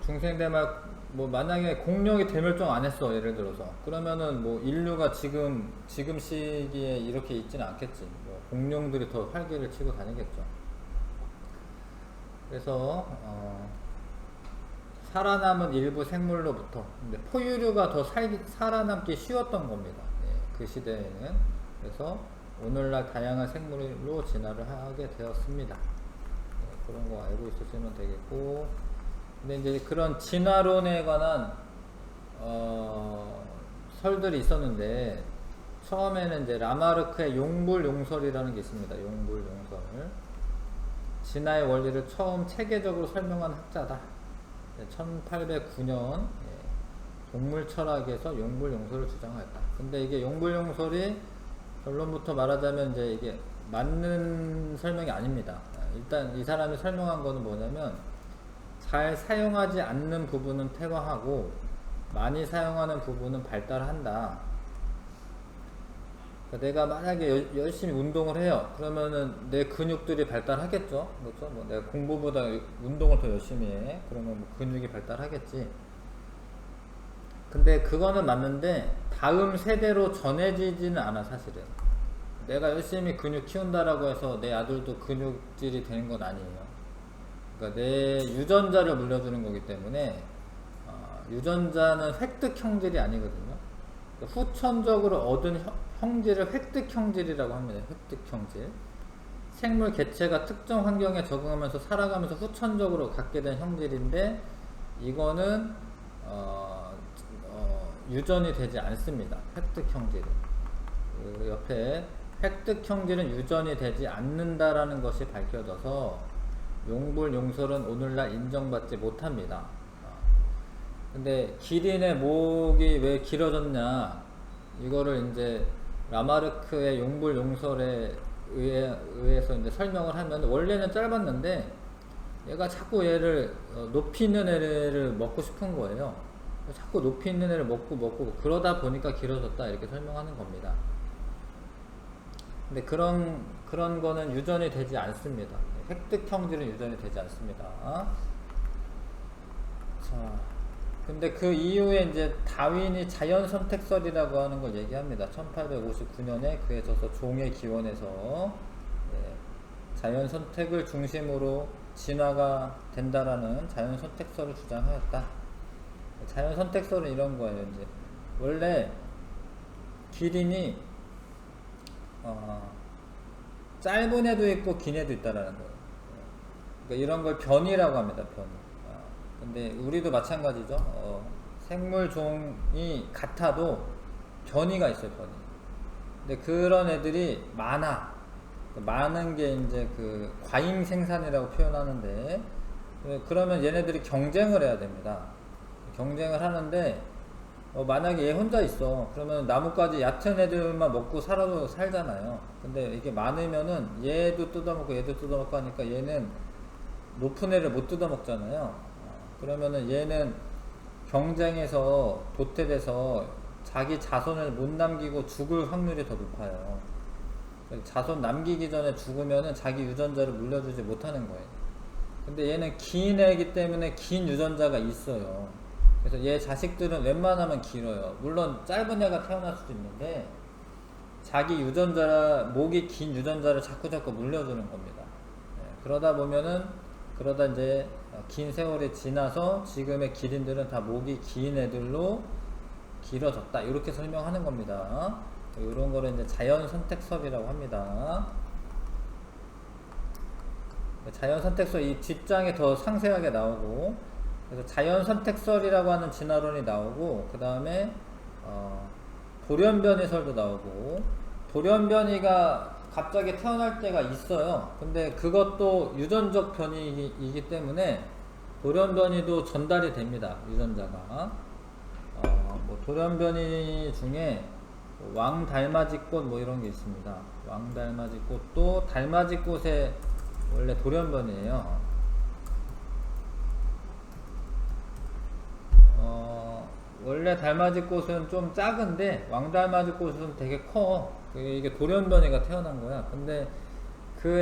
중생대말 뭐 만약에 공룡이 대멸종 안 했어, 예를 들어서, 그러면은 뭐 인류가 지금 시기에 이렇게 있지는 않겠지. 뭐 공룡들이 더 활기를 치고 다니겠죠. 그래서 살아남은 일부 생물로부터 근데 포유류가 더 살아남기 쉬웠던 겁니다. 그 시대에는. 그래서 오늘날 다양한 생물로 진화를 하게 되었습니다. 그런 거 알고 있으시면 되겠고, 근데 이제 그런 진화론에 관한 설들이 있었는데, 처음에는 이제 라마르크의 용불용설이라는 게 있습니다. 용불용설. 진화의 원리를 처음 체계적으로 설명한 학자다. 1809년 동물 철학에서 용불용설을 주장하였다. 근데 이게 용불용설이 결론부터 말하자면 이제 이게 맞는 설명이 아닙니다. 일단 이 사람이 설명한 거는 뭐냐면 잘 사용하지 않는 부분은 퇴화하고 많이 사용하는 부분은 발달한다. 그러니까 내가 만약에 열심히 운동을 해요. 그러면은 내 근육들이 발달하겠죠. 그렇죠? 뭐 내가 공부보다 운동을 더 열심히 해. 그러면 뭐 근육이 발달하겠지. 근데 그거는 맞는데 다음 세대로 전해지지는 않아 사실은. 내가 열심히 근육 키운다라고 해서 내 아들도 근육질이 되는 건 아니에요. 그러니까 내 유전자를 물려주는 거기 때문에 유전자는 획득 형질이 아니거든요. 그러니까 후천적으로 얻은 형질을 획득 형질이라고 합니다. 획득 형질. 생물 개체가 특정 환경에 적응하면서 살아가면서 후천적으로 갖게 된 형질인데 이거는 유전이 되지 않습니다. 획득 형질은. 그 옆에 획득 형질은 유전이 되지 않는다라는 것이 밝혀져서 용불용설은 오늘날 인정받지 못합니다. 근데 기린의 목이 왜 길어졌냐, 이거를 이제 라마르크의 용불용설에 의해서 이제 설명을 하면 원래는 짧았는데 얘가 자꾸 얘를 높이 있는 애를 먹고 싶은 거예요. 자꾸 높이 있는 애를 먹고 그러다 보니까 길어졌다 이렇게 설명하는 겁니다. 근데 그런 거는 유전이 되지 않습니다. 획득 형질은 유전이 되지 않습니다. 자, 근데 그 이후에 이제 다윈이 자연 선택설이라고 하는 걸 얘기합니다. 1859년에 그에 져서 종의 기원에서 자연 선택을 중심으로 진화가 된다라는 자연 선택설을 주장하였다. 자연 선택설은 이런 거예요. 이제 원래 기린이 짧은 애도 있고 긴 애도 있다라는 거예요. 그러니까 이런 걸 변이라고 합니다. 변이. 근데 우리도 마찬가지죠. 생물종이 같아도 변이가 있어요. 변이. 근데 그런 애들이 많아. 많은 게 이제 그 과잉 생산이라고 표현하는데, 그러면 얘네들이 경쟁을 해야 됩니다. 경쟁을 하는데 만약에 얘 혼자 있어. 그러면 나뭇가지 얕은 애들만 먹고 살잖아요. 근데 이게 많으면은 얘도 뜯어먹고 얘도 뜯어먹고 하니까 얘는 높은 애를 못 뜯어먹잖아요. 그러면은 얘는 경쟁에서 도태돼서 자기 자손을 못 남기고 죽을 확률이 더 높아요. 자손 남기기 전에 죽으면은 자기 유전자를 물려주지 못하는 거예요. 근데 얘는 긴 애이기 때문에 긴 유전자가 있어요. 그래서 얘 자식들은 웬만하면 길어요. 물론 짧은 애가 태어날 수도 있는데 자기 목이 긴 유전자를 자꾸 물려주는 겁니다. 그러다 이제 긴 세월이 지나서 지금의 기린들은 다 목이 긴 애들로 길어졌다. 이렇게 설명하는 겁니다. 이런 거를 이제 자연 선택설이라고 합니다. 자연 선택설 이 뒷장에 더 상세하게 나오고, 그래서 자연 선택설이라고 하는 진화론이 나오고, 그 다음에 돌연변이설도 나오고, 돌연변이가 갑자기 태어날 때가 있어요. 근데 그것도 유전적 변이이기 때문에 돌연변이도 전달이 됩니다. 유전자가. 뭐 돌연변이 중에 왕달맞이꽃 뭐 이런 게 있습니다. 왕달맞이꽃도 달맞이꽃의 원래 돌연변이에요. 원래 달맞이꽃은 좀 작은데 왕달맞이꽃은 되게 커. 이게 돌연변이가 태어난 거야. 근데 그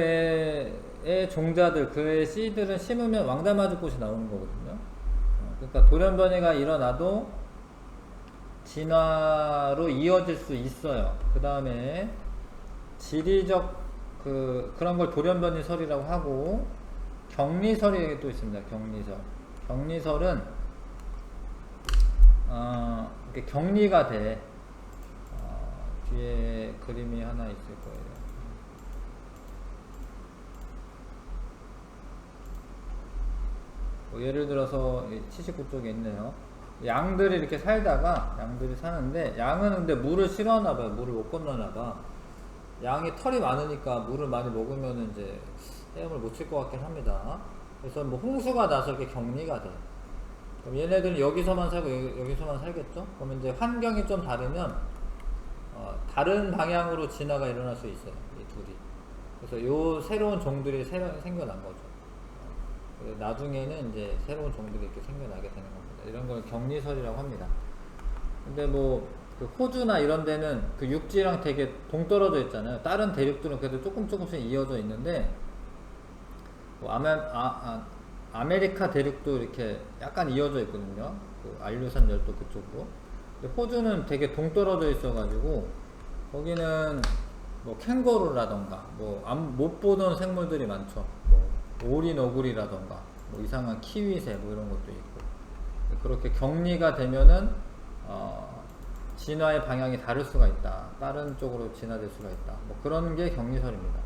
애의 종자들, 그 애의 씨들은 심으면 왕달맞이꽃이 나오는 거거든요. 그러니까 돌연변이가 일어나도 진화로 이어질 수 있어요. 그 다음에 지리적 그런 걸 돌연변이설이라고 하고, 격리설이 또 있습니다. 격리설은 이렇게 격리가 돼. 뒤에 그림이 하나 있을 거예요. 예를 들어서 79쪽에 있네요. 양들이 이렇게 살다가 양들이 사는데 양은 근데 물을 싫어하나 봐요. 물을 못 건너나 봐. 양이 털이 많으니까 물을 많이 먹으면 이제 헤엄을 못 칠 것 같긴 합니다. 그래서 뭐 홍수가 나서 이렇게 격리가 돼. 그럼 얘네들은 여기서만 살고 여기서만 살겠죠? 그러면 이제 환경이 좀 다르면 다른 방향으로 진화가 일어날 수 있어요. 이 둘이. 그래서 요 새로운 종들이 생겨난 거죠. 나중에는 이제 새로운 종들이 이렇게 생겨나게 되는 겁니다. 이런 걸 격리설이라고 합니다. 근데 뭐 그 호주나 이런 데는 그 육지랑 되게 동떨어져 있잖아요. 다른 대륙들은 그래도 조금씩 이어져 있는데 뭐 아메리카 대륙도 이렇게 약간 이어져 있거든요. 그 알류산 열도 그쪽으로. 근데 호주는 되게 동떨어져 있어가지고 거기는 뭐 캥거루라던가 뭐 못 보던 생물들이 많죠. 뭐 오리 너구리라던가 뭐 이상한 키위새 뭐 이런 것도 있고. 그렇게 격리가 되면은 진화의 방향이 다를 수가 있다. 다른 쪽으로 진화될 수가 있다. 뭐 그런 게 격리설입니다.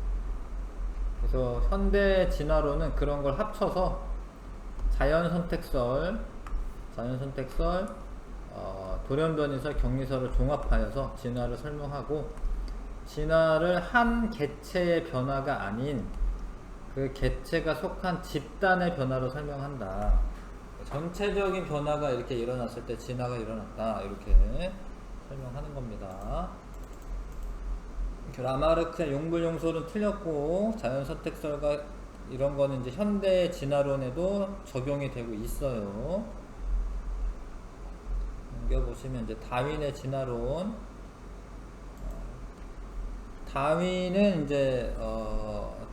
그래서 현대 진화론은 그런 걸 합쳐서 자연선택설, 돌연변이설, 격리설을 종합하여서 진화를 설명하고, 진화를 한 개체의 변화가 아닌 그 개체가 속한 집단의 변화로 설명한다. 전체적인 변화가 이렇게 일어났을 때 진화가 일어났다. 이렇게 설명하는 겁니다. 라마르크의 용불용설은 틀렸고, 자연선택설과 이런 거는 이제 현대 진화론에도 적용이 되고 있어요. 넘겨보시면 이제 다윈의 진화론. 다윈은 이제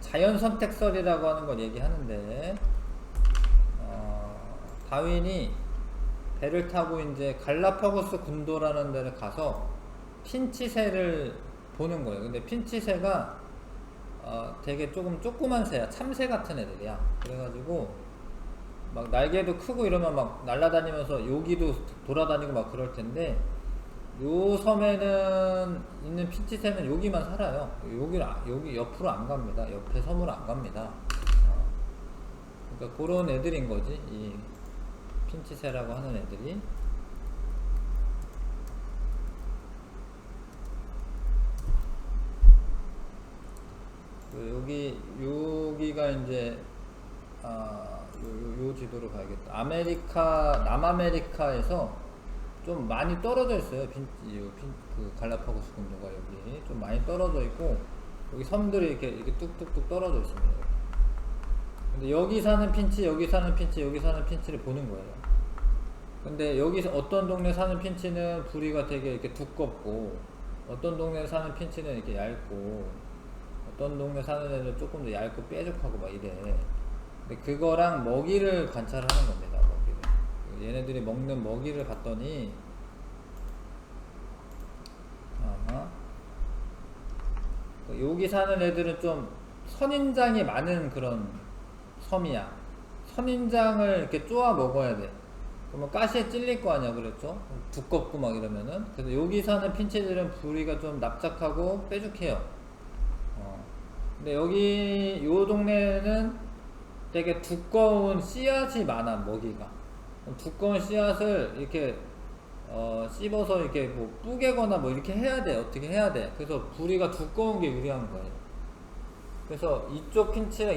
자연선택설이라고 하는 걸 얘기하는데, 다윈이 배를 타고 이제 갈라파고스 군도라는 데를 가서 핀치새를 보는 거예요. 근데 핀치새가 되게 조그만 새야. 참새 같은 애들이야. 그래가지고 막 날개도 크고 이러면 막 날아다니면서 여기도 돌아다니고 막 그럴 텐데, 요 섬에는 있는 핀치새는 여기만 살아요. 여기 옆으로 안 갑니다. 옆에 섬으로 안 갑니다. 그러니까 그런 애들인 거지. 이 핀치새라고 하는 애들이. 여기가 이제 요 지도로 가야겠다. 남아메리카에서 좀 많이 떨어져 있어요. 그 갈라파고스 군도가 여기 좀 많이 떨어져 있고, 여기 섬들이 이렇게 뚝뚝뚝 떨어져 있습니다. 근데 여기 사는 핀치, 여기 사는 핀치, 여기 사는 핀치를 보는 거예요. 근데 여기서 어떤 동네 사는 핀치는 부리가 되게 이렇게 두껍고, 어떤 동네 사는 핀치는 이렇게 얇고, 어떤 동네 사는 애는 조금 더 얇고 뾰족하고 막 이래. 근데 그거랑 먹이를 관찰하는 겁니다. 먹이를. 얘네들이 먹는 먹이를 봤더니 여기 사는 애들은 좀 선인장이 많은 그런 섬이야. 선인장을 이렇게 쪼아 먹어야 돼. 그러면 가시에 찔릴 거 아니야, 그랬죠? 두껍고 막 이러면은. 그래서 여기 사는 핀치들은 부리가 좀 납작하고 뾰족해요. 근데 여기 요 동네는 되게 두꺼운 씨앗이 많아. 먹이가 두꺼운 씨앗을 이렇게 씹어서 이렇게 뭐 뿌개거나 뭐 이렇게 해야 돼. 어떻게 해야 돼. 그래서 부리가 두꺼운 게 유리한 거예요. 그래서 이쪽 핀치랑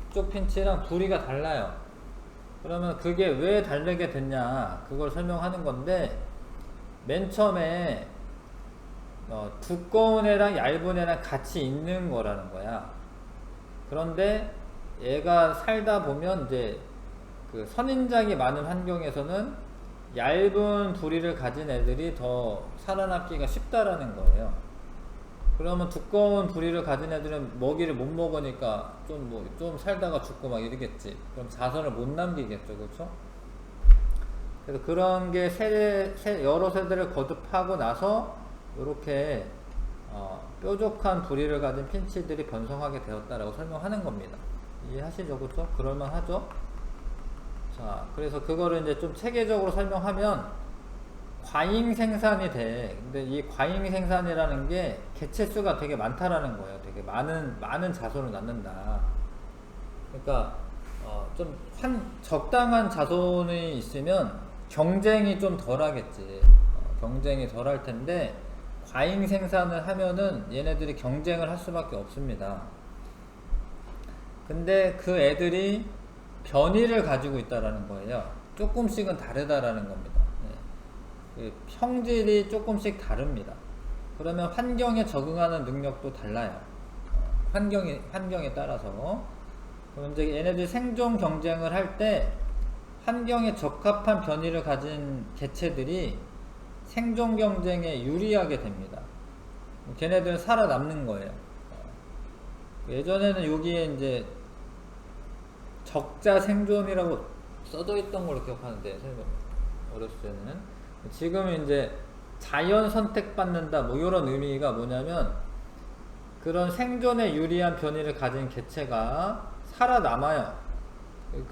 이쪽 핀치랑 부리가 달라요. 그러면 그게 왜 다르게 됐냐, 그걸 설명하는 건데, 맨 처음에 두꺼운 애랑 얇은 애랑 같이 있는 거라는 거야. 그런데 얘가 살다 보면 이제 그 선인장이 많은 환경에서는 얇은 부리를 가진 애들이 더 살아남기가 쉽다라는 거예요. 그러면 두꺼운 부리를 가진 애들은 먹이를 못 먹으니까 좀 살다가 죽고 막 이러겠지. 그럼 자손을 못 남기겠죠, 그렇죠? 그래서 그런 게 여러 세대를 거듭하고 나서 이렇게 뾰족한 부리를 가진 핀치들이 번성하게 되었다라고 설명하는 겁니다. 이해하시죠, 그렇죠? 그럴만하죠? 자, 그래서 그거를 이제 좀 체계적으로 설명하면 과잉 생산이 돼. 근데 이 과잉 생산이라는 게 개체 수가 되게 많다라는 거예요. 되게 많은 자손을 낳는다. 그러니까 좀 적당한 자손이 있으면 경쟁이 좀 덜하겠지. 경쟁이 덜할 텐데 과잉 생산을 하면은 얘네들이 경쟁을 할 수밖에 없습니다. 근데 그 애들이 변이를 가지고 있다라는 거예요. 조금씩은 다르다라는 겁니다. 그 형질이 조금씩 다릅니다. 그러면 환경에 적응하는 능력도 달라요. 환경에 따라서. 그럼 이제 얘네들이 생존 경쟁을 할 때 환경에 적합한 변이를 가진 개체들이 생존 경쟁에 유리하게 됩니다. 걔네들은 살아남는 거예요. 예전에는 여기에 이제 적자 생존이라고 써져 있던 걸로 기억하는데, 어렸을 때는. 지금은 이제 자연 선택받는다, 뭐 이런 의미가 뭐냐면, 그런 생존에 유리한 변이를 가진 개체가 살아남아요.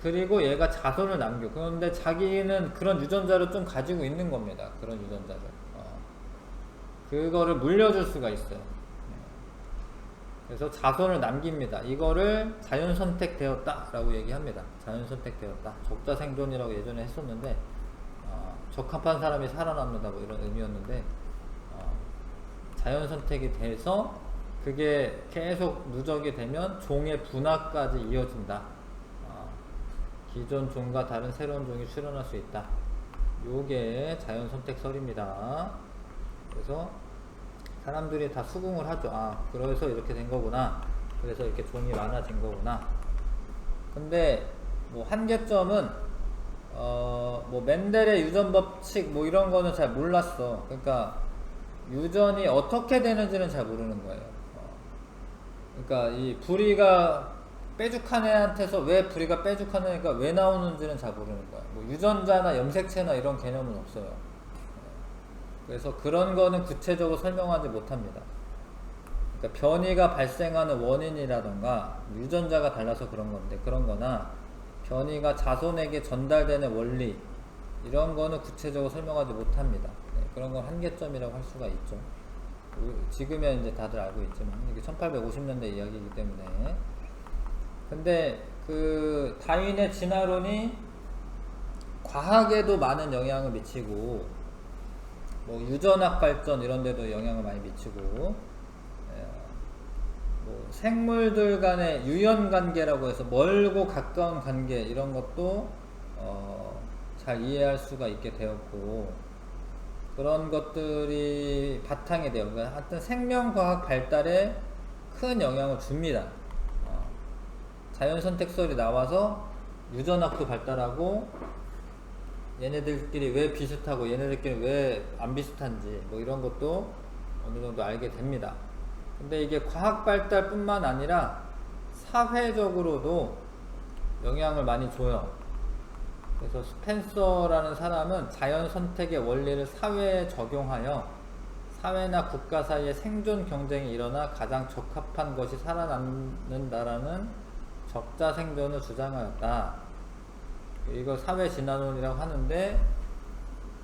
그리고 얘가 자손을 남겨. 그런데 자기는 그런 유전자를 좀 가지고 있는 겁니다. 그런 유전자를. 그거를 물려줄 수가 있어요. 그래서 자손을 남깁니다. 이거를 자연선택 되었다 라고 얘기합니다. 자연선택 되었다. 적자 생존이라고 예전에 했었는데, 적합한 사람이 살아남는다, 뭐 이런 의미였는데, 자연선택이 돼서 그게 계속 누적이 되면 종의 분화까지 이어진다. 기존 종과 다른 새로운 종이 출현할 수 있다. 요게 자연선택설입니다. 그래서 사람들이 다 수긍을 하죠. 그래서 이렇게 된 거구나. 그래서 이렇게 종이 많아진 거구나. 근데 뭐 한계점은 뭐 멘델의 유전 법칙 뭐 이런 거는 잘 몰랐어. 그러니까 유전이 어떻게 되는지는 잘 모르는 거예요. 그러니까 이 부리가 빼죽한 애한테서 왜 부리가 빼죽한 애가 왜 나오는지는 잘 모르는 거야. 뭐 유전자나 염색체나 이런 개념은 없어요. 그래서 그런 거는 구체적으로 설명하지 못합니다. 그러니까 변이가 발생하는 원인이라던가 유전자가 달라서 그런 건데, 그런 거나 변이가 자손에게 전달되는 원리 이런 거는 구체적으로 설명하지 못합니다. 그런 건 한계점이라고 할 수가 있죠. 지금이야 이제 다들 알고 있지만 이게 1850년대 이야기이기 때문에. 근데 그 다윈의 진화론이 과학에도 많은 영향을 미치고, 뭐 유전학 발전 이런 데도 영향을 많이 미치고, 뭐 생물들 간의 유연 관계라고 해서 멀고 가까운 관계 이런 것도 잘 이해할 수가 있게 되었고, 그런 것들이 바탕이 돼요. 그러니까 하여튼 생명과학 발달에 큰 영향을 줍니다. 자연선택설이 나와서 유전학도 발달하고, 얘네들끼리 왜 비슷하고 얘네들끼리 왜 안 비슷한지 뭐 이런 것도 어느 정도 알게 됩니다. 근데 이게 과학 발달 뿐만 아니라 사회적으로도 영향을 많이 줘요. 그래서 스펜서라는 사람은 자연 선택의 원리를 사회에 적용하여 사회나 국가 사이에 생존 경쟁이 일어나 가장 적합한 것이 살아남는다라는 적자 생존을 주장하였다. 이거 사회 진화론이라고 하는데,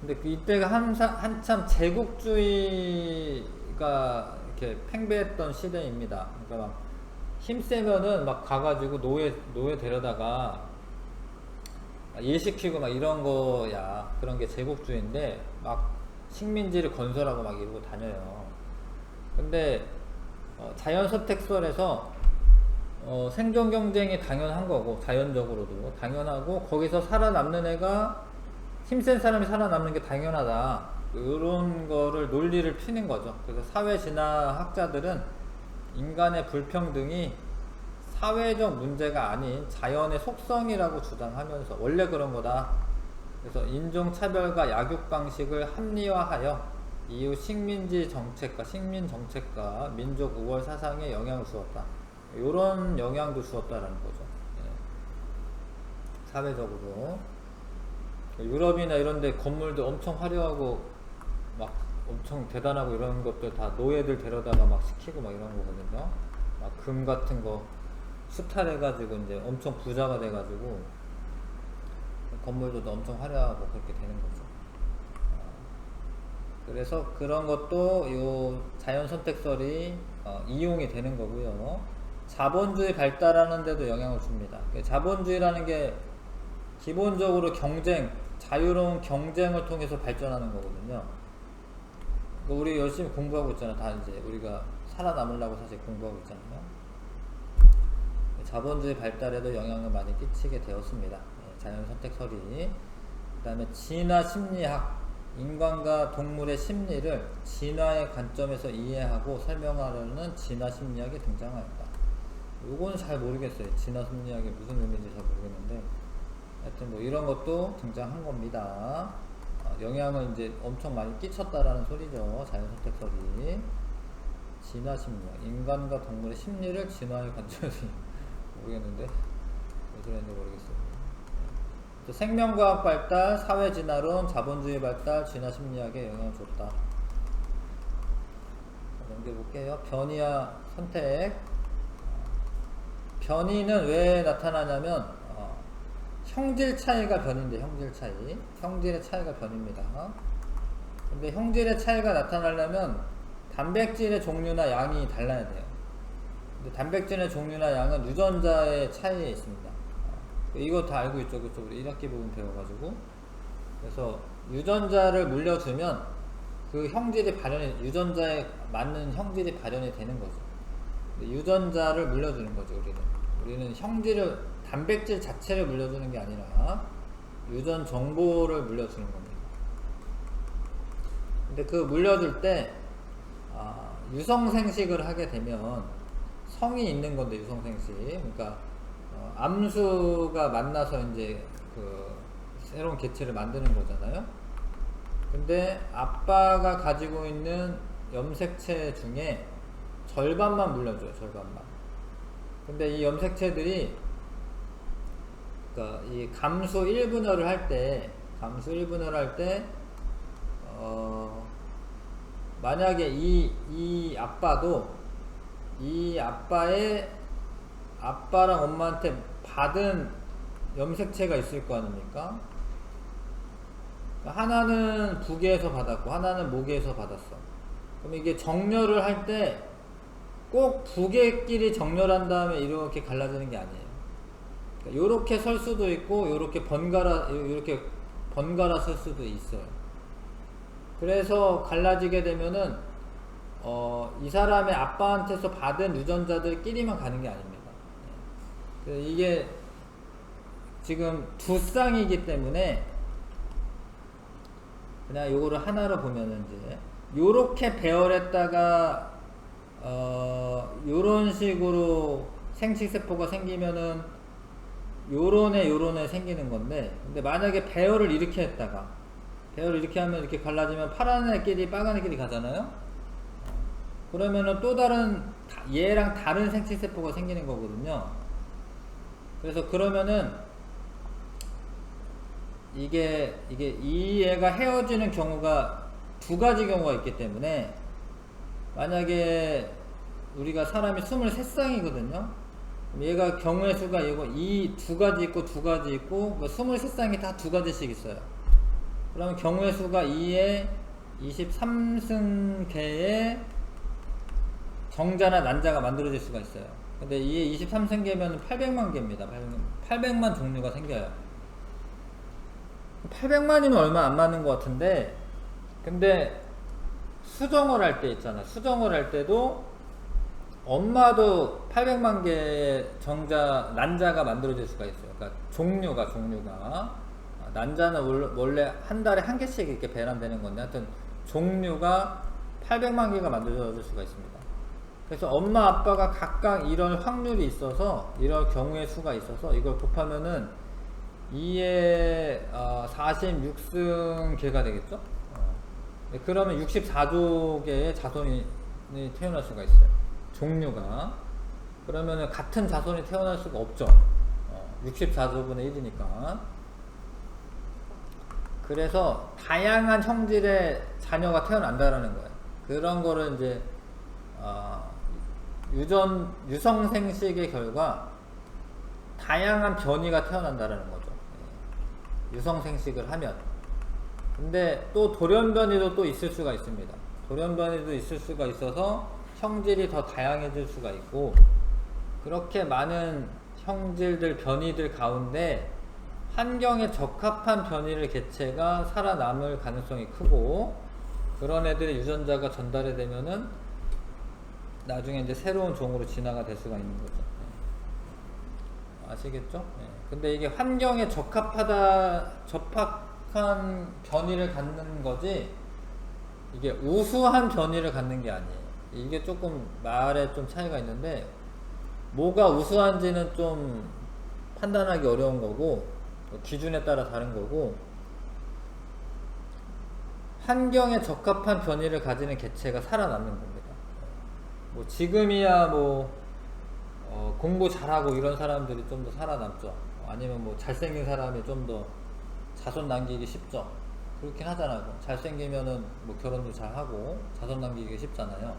근데 이때가 한참 제국주의가 이렇게 팽배했던 시대입니다. 그러니까 막 힘세면은 막 가가지고 노예 데려다가 일시키고 막 이런 거야. 그런 게 제국주의인데 막 식민지를 건설하고 막 이러고 다녀요. 근데 자연선택설에서 생존 경쟁이 당연한 거고, 자연적으로도 당연하고, 거기서 살아남는 애가 힘센 사람이 살아남는 게 당연하다, 이런 거를 논리를 피는 거죠. 그래서 사회 진화학자들은 인간의 불평등이 사회적 문제가 아닌 자연의 속성이라고 주장하면서 원래 그런 거다. 그래서 인종차별과 약육 방식을 합리화하여 이후 식민 정책과 민족 우월 사상에 영향을 주었다. 이런 영향도 주었다라는 거죠. 사회적으로. 유럽이나 이런 데 건물도 엄청 화려하고 막 엄청 대단하고 이런 것들 다 노예들 데려다가 막 시키고 막 이런 거거든요. 막 금 같은 거 수탈해가지고 이제 엄청 부자가 돼가지고 건물도 엄청 화려하고 그렇게 되는 거죠. 그래서 그런 것도 요 자연선택설이 이용이 되는 거고요. 자본주의 발달하는 데도 영향을 줍니다. 자본주의라는 게 기본적으로 경쟁, 자유로운 경쟁을 통해서 발전하는 거거든요. 우리 열심히 공부하고 있잖아. 다 이제 우리가 살아남으려고 사실 공부하고 있잖아요. 자본주의 발달에도 영향을 많이 끼치게 되었습니다. 자연 선택설이. 그 다음에 진화 심리학, 인간과 동물의 심리를 진화의 관점에서 이해하고 설명하려는 진화 심리학이 등장하였다. 요거는 잘 모르겠어요. 진화 심리학이 무슨 의미인지 잘 모르겠는데, 하여튼 뭐 이런 것도 등장한 겁니다. 영향을 이제 엄청 많이 끼쳤다라는 소리죠. 자연 선택설이. 진화 심리학, 인간과 동물의 심리를 진화의 관점에서 모르겠는데 왜 그랬는지 모르겠어요. 생명과학 발달, 사회진화론, 자본주의 발달, 진화 심리학에 영향을 줬다. 넘겨볼게요. 변이와 선택. 변이는 왜 나타나냐면 형질 차이가 변인데, 형질 차이. 형질의 차이가 변입니다. 근데 형질의 차이가 나타나려면 단백질의 종류나 양이 달라야 돼요. 근데 단백질의 종류나 양은 유전자의 차이에 있습니다. 이거 다 알고 있죠. 그쵸? 우리 1학기 부분 배워가지고. 그래서 유전자를 물려주면 그 형질이 유전자에 맞는 형질이 발현이 되는 거죠. 유전자를 물려주는 거죠, 우리는 형질을, 단백질 자체를 물려주는 게 아니라 유전 정보를 물려주는 겁니다. 근데 그 물려줄 때 유성생식을 하게 되면 성이 있는 건데, 유성생식. 그러니까 암수가 만나서 이제 그 새로운 개체를 만드는 거잖아요. 근데 아빠가 가지고 있는 염색체 중에 절반만 물려줘요. 절반만. 근데 이 염색체들이 그러니까 이 감수 1분열을 할 때 만약에 이 아빠도 이 아빠랑 엄마한테 받은 염색체가 있을 거 아닙니까? 하나는 부계에서 받았고 하나는 모계에서 받았어. 그럼 이게 정렬을 할 때 꼭 부계끼리 정렬한 다음에 이렇게 갈라지는 게 아니에요. 그러니까 요렇게 설 수도 있고 요렇게 번갈아 설 수도 있어요. 그래서 갈라지게 되면은 이 사람의 아빠한테서 받은 유전자들끼리만 가는 게 아닙니다. 이게 지금 두 쌍이기 때문에 그냥 요거를 하나로 보면은 이제 요렇게 배열했다가 요런 식으로 생식세포가 생기면은 요런에 생기는 건데, 근데 만약에 배열을 이렇게 했다가 배열을 이렇게 하면 이렇게 갈라지면 파란 애끼리 빨간 애끼리 가잖아요. 그러면은 또 다른 얘랑 다른 생식세포가 생기는 거거든요. 그래서 그러면은 이게 이 애가 헤어지는 경우가 두 가지 경우가 있기 때문에, 만약에 우리가 사람이 23쌍이거든요. 얘가 경우의 수가 이 두 가지 있고 두 가지 있고 23쌍이 다 두 가지씩 있어요. 그러면 경우의 수가 2에 23승계의 정자나 난자가 만들어질 수가 있어요. 근데 이에 23승계면 800만 개입니다. 800만 종류가 생겨요. 800만이면 얼마 안 맞는 것 같은데, 근데 수정을 할 때 있잖아. 수정을 할 때도 엄마도 800만 개의 난자가 만들어질 수가 있어요. 그러니까 종류가 난자는 원래 한 달에 한 개씩 이렇게 배란되는 건데, 하여튼 종류가 800만 개가 만들어질 수가 있습니다. 그래서 엄마 아빠가 각각 이런 확률이 있어서, 이런 경우의 수가 있어서 이걸 곱하면은 2에 46승 개가 되겠죠? 그러면 64조 개의 자손이 태어날 수가 있어요. 종류가. 그러면은 같은 자손이 태어날 수가 없죠. 64조분의 1이니까. 그래서 다양한 형질의 자녀가 태어난다라는 거예요. 그런 거를 이제 유성생식의 결과 다양한 변이가 태어난다라는 거죠. 유성생식을 하면. 근데 또 돌연변이도 또 있을 수가 있습니다. 돌연변이도 있을 수가 있어서 형질이 더 다양해질 수가 있고, 그렇게 많은 형질들, 변이들 가운데 환경에 적합한 변이를 개체가 살아남을 가능성이 크고, 그런 애들의 유전자가 전달이 되면은 나중에 이제 새로운 종으로 진화가 될 수가 있는 거죠. 아시겠죠? 근데 이게 환경에 적합한 변이를 갖는 거지, 이게 우수한 변이를 갖는 게 아니에요. 이게 조금 말에 좀 차이가 있는데, 뭐가 우수한지는 좀 판단하기 어려운 거고, 기준에 따라 다른 거고, 환경에 적합한 변이를 가지는 개체가 살아남는 겁니다. 뭐 지금이야 공부 잘하고 이런 사람들이 좀 더 살아남죠. 아니면 뭐 잘생긴 사람이 좀 더 자손 남기기 쉽죠. 그렇긴 하잖아요. 잘생기면은 뭐 결혼도 잘하고 자손 남기기 쉽잖아요.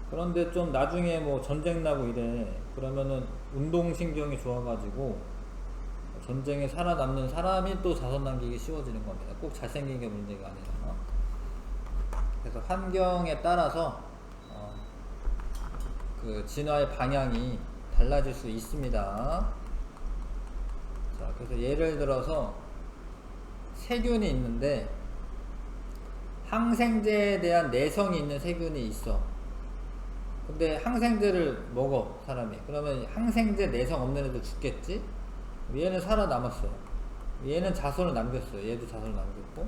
그런데 좀 나중에 뭐 전쟁 나고 이래, 그러면은 운동신경이 좋아가지고 전쟁에 살아남는 사람이 또 자손 남기기 쉬워지는 겁니다. 꼭 잘생긴 게 문제가 아니라. 그래서 환경에 따라서 그 진화의 방향이 달라질 수 있습니다. 자, 그래서 예를 들어서 세균이 있는데 항생제에 대한 내성이 있는 세균이 있어. 근데 항생제를 먹어 사람이. 그러면 항생제 내성 없는 애도 죽겠지? 얘는 살아남았어요. 얘는 자손을 남겼어요. 얘도 자손을 남겼고.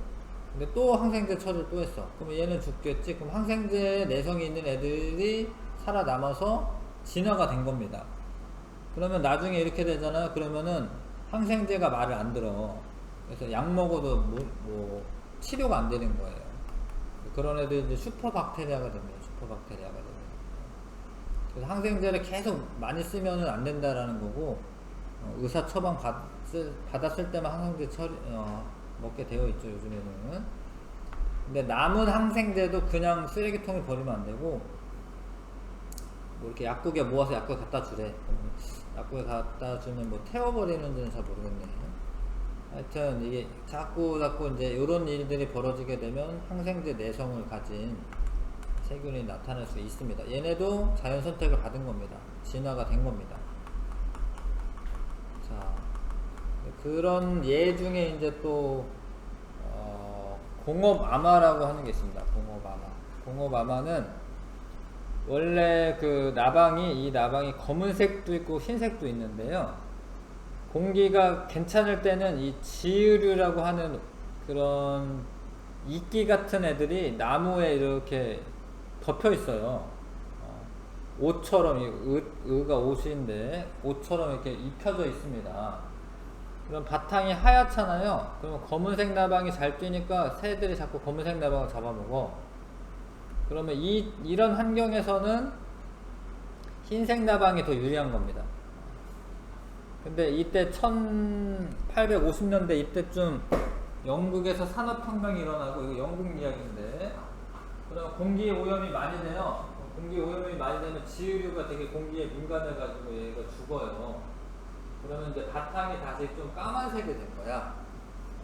근데 또 항생제 처리를 또 했어. 그러면 얘는 죽겠지? 그럼 항생제에 내성이 있는 애들이 살아남아서 진화가 된 겁니다. 그러면 나중에 이렇게 되잖아요. 그러면은 항생제가 말을 안 들어. 그래서 약 먹어도 뭐 치료가 안 되는 거예요. 그런 애들이 이제 슈퍼박테리아가 됩니다. 슈퍼박테리아가 됩니다. 그래서 항생제를 계속 많이 쓰면은 안 된다라는 거고, 의사 처방 받았을 때만 항생제 먹게 되어 있죠, 요즘에는. 근데 남은 항생제도 그냥 쓰레기통에 버리면 안 되고, 뭐 이렇게 약국에 모아서 약국 갖다 주래. 약국에 갖다 주면 뭐 태워버리는지는 잘 모르겠네요. 하여튼 이게 자꾸 이제 이런 일들이 벌어지게 되면 항생제 내성을 가진 세균이 나타날 수 있습니다. 얘네도 자연 선택을 받은 겁니다. 진화가 된 겁니다. 자, 그런 예 중에 이제 또 공업암화라고 하는 게 있습니다. 공업암화는 원래 그 이 나방이 검은색도 있고 흰색도 있는데요. 공기가 괜찮을 때는 이 지으류라고 하는 그런 이끼 같은 애들이 나무에 이렇게 덮여 있어요. 옷처럼, 의가 옷인데 옷처럼 이렇게 입혀져 있습니다. 그럼 바탕이 하얗잖아요. 그러면 검은색 나방이 잘 뛰니까 새들이 자꾸 검은색 나방을 잡아먹어. 그러면 이런 환경에서는 흰색 나방이 더 유리한 겁니다. 근데 이때 1850년대 이때쯤 영국에서 산업혁명이 일어나고, 이거 영국 이야기인데, 그러면 공기 오염이 많이 돼요. 공기 오염이 많이 되면 지으류가 되게 공기에 민감해가지고 얘가 죽어요. 그러면 이제 바탕이 다시 좀 까만색이 된 거야.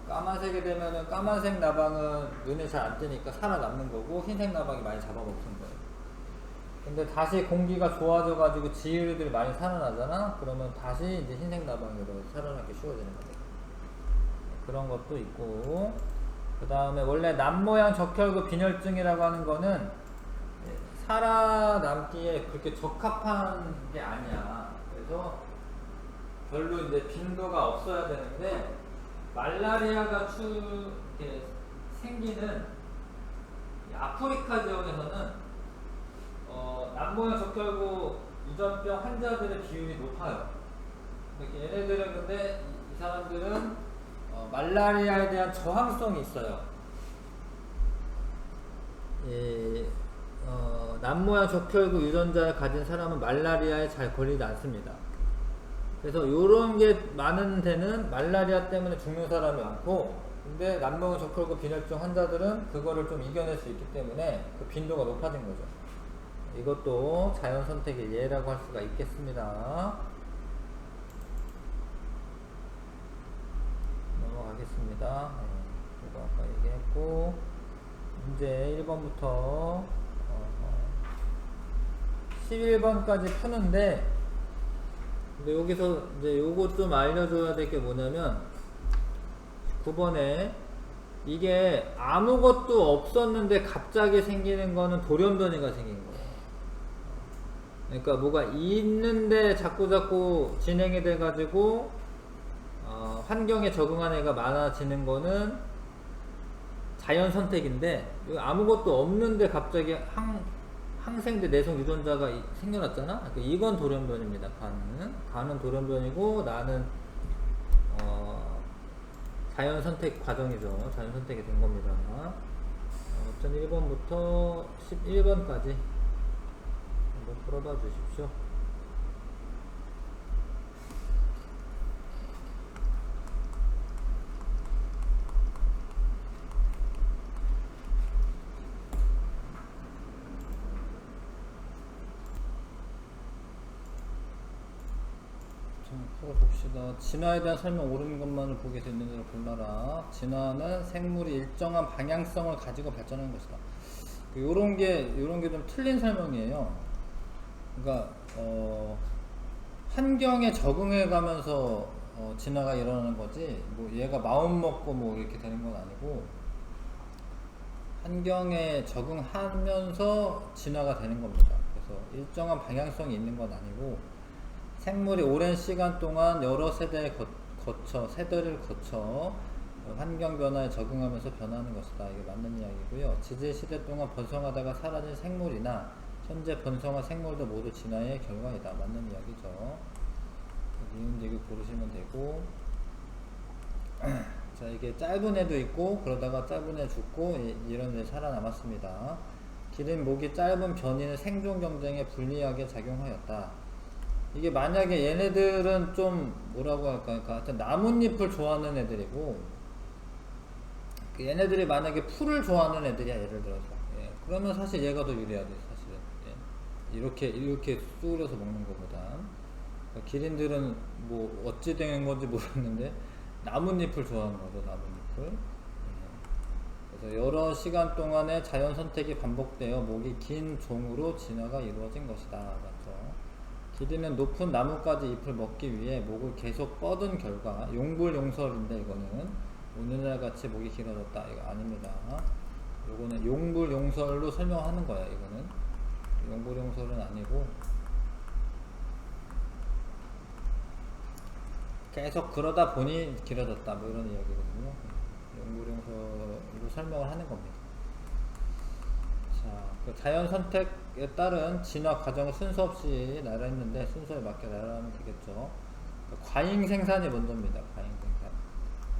까만색이 되면은 까만색 나방은 눈에 잘 안 뜨니까 살아남는 거고, 흰색 나방이 많이 잡아먹는 거예요. 근데 다시 공기가 좋아져가지고 지으류들이 많이 살아나잖아? 그러면 다시 이제 흰색 나방으로 살아남기 쉬워지는 거죠. 그런 것도 있고, 그 다음에 원래 남모양 적혈구 빈혈증이라고 하는 거는 살아남기에 그렇게 적합한 게 아니야. 그래서 별로 이제 빈도가 없어야 되는데, 말라리아가 이렇게 생기는 아프리카 지역에서는 남모양 적혈구 유전병 환자들의 비율이 높아요. 얘네들은 근데 이 사람들은 말라리아에 대한 저항성이 있어요. 남모양 적혈구 유전자를 가진 사람은 말라리아에 잘 걸리지 않습니다. 그래서 요런 게 많은 데는 말라리아 때문에 죽는 사람이 많고, 근데 남모양 적혈구 빈혈증 환자들은 그거를 좀 이겨낼 수 있기 때문에 그 빈도가 높아진 거죠. 이것도 자연 선택의 예라고 할 수가 있겠습니다. 넘어가겠습니다. 이거 아까 얘기했고, 문제 1번부터 11번까지 푸는데, 근데 여기서 이제 요거 좀 알려줘야 될 게 뭐냐면 9번에 이게 아무것도 없었는데 갑자기 생기는 거는 돌연변이가 생긴 거예요. 그러니까 뭐가 있는데 자꾸 진행이 돼가지고 환경에 적응한 애가 많아지는 거는 자연 선택인데, 아무것도 없는데 갑자기 항생제 내성 유전자가 생겨났잖아. 그러니까 이건 돌연변입니다. 간은 돌연변이고 나는 자연 선택 과정이죠. 자연 선택이 된 겁니다. 1번부터 11번까지 한번 풀어봐 주십시오. 풀어봅시다. 진화에 대한 설명 옳은 것만을 보게 되는 대로 골라라. 진화는 생물이 일정한 방향성을 가지고 발전하는 것이다. 요런 게 좀 틀린 설명이에요. 그러니까 환경에 적응해 가면서 진화가 일어나는 거지, 뭐 얘가 마음 먹고 뭐 이렇게 되는 건 아니고, 환경에 적응하면서 진화가 되는 겁니다. 그래서 일정한 방향성이 있는 건 아니고, 생물이 오랜 시간 동안 여러 세대를 거쳐 환경 변화에 적응하면서 변하는 것이다. 이게 맞는 이야기고요. 지질 시대 동안 번성하다가 사라진 생물이나 현재 번성한 생물도 모두 진화의 결과이다. 맞는 이야기죠. 니은대교 고르시면 되고, 자, 이게 짧은 애도 있고, 그러다가 짧은 애 죽고 이런 애 살아남았습니다. 기린 목이 짧은 변이는 생존 경쟁에 불리하게 작용하였다. 이게 만약에 얘네들은 좀 뭐라고 할까, 그러니까 하여튼 나뭇잎을 좋아하는 애들이고, 얘네들이 만약에 풀을 좋아하는 애들이야, 예를 들어서. 예, 그러면 사실 얘가 더 유리하지, 사실은. 예, 이렇게 쑥으려서 먹는 것보다. 그러니까 기린들은 뭐 어찌 된 건지 모르겠는데 나뭇잎을 좋아하는 거죠, 나뭇잎을. 예, 그래서 여러 시간 동안의 자연 선택이 반복되어 목이 긴 종으로 진화가 이루어진 것이다. 맞죠? 기린은 높은 나무까지 잎을 먹기 위해 목을 계속 뻗은 결과, 용불용설인데 이거는 오늘날같이 목이 길어졌다, 이거 아닙니다. 요거는 용불용설로 설명하는 거야. 이거는 용불용설은 아니고, 계속 그러다 보니 길어졌다, 뭐 이런 이야기거든요. 용불용설로 설명을 하는 겁니다. 자, 그 자연 선택에 따른 진화 과정을 순서 없이 나열했는데 순서에 맞게 나열하면 되겠죠. 과잉 생산이 먼저입니다. 과잉 생산.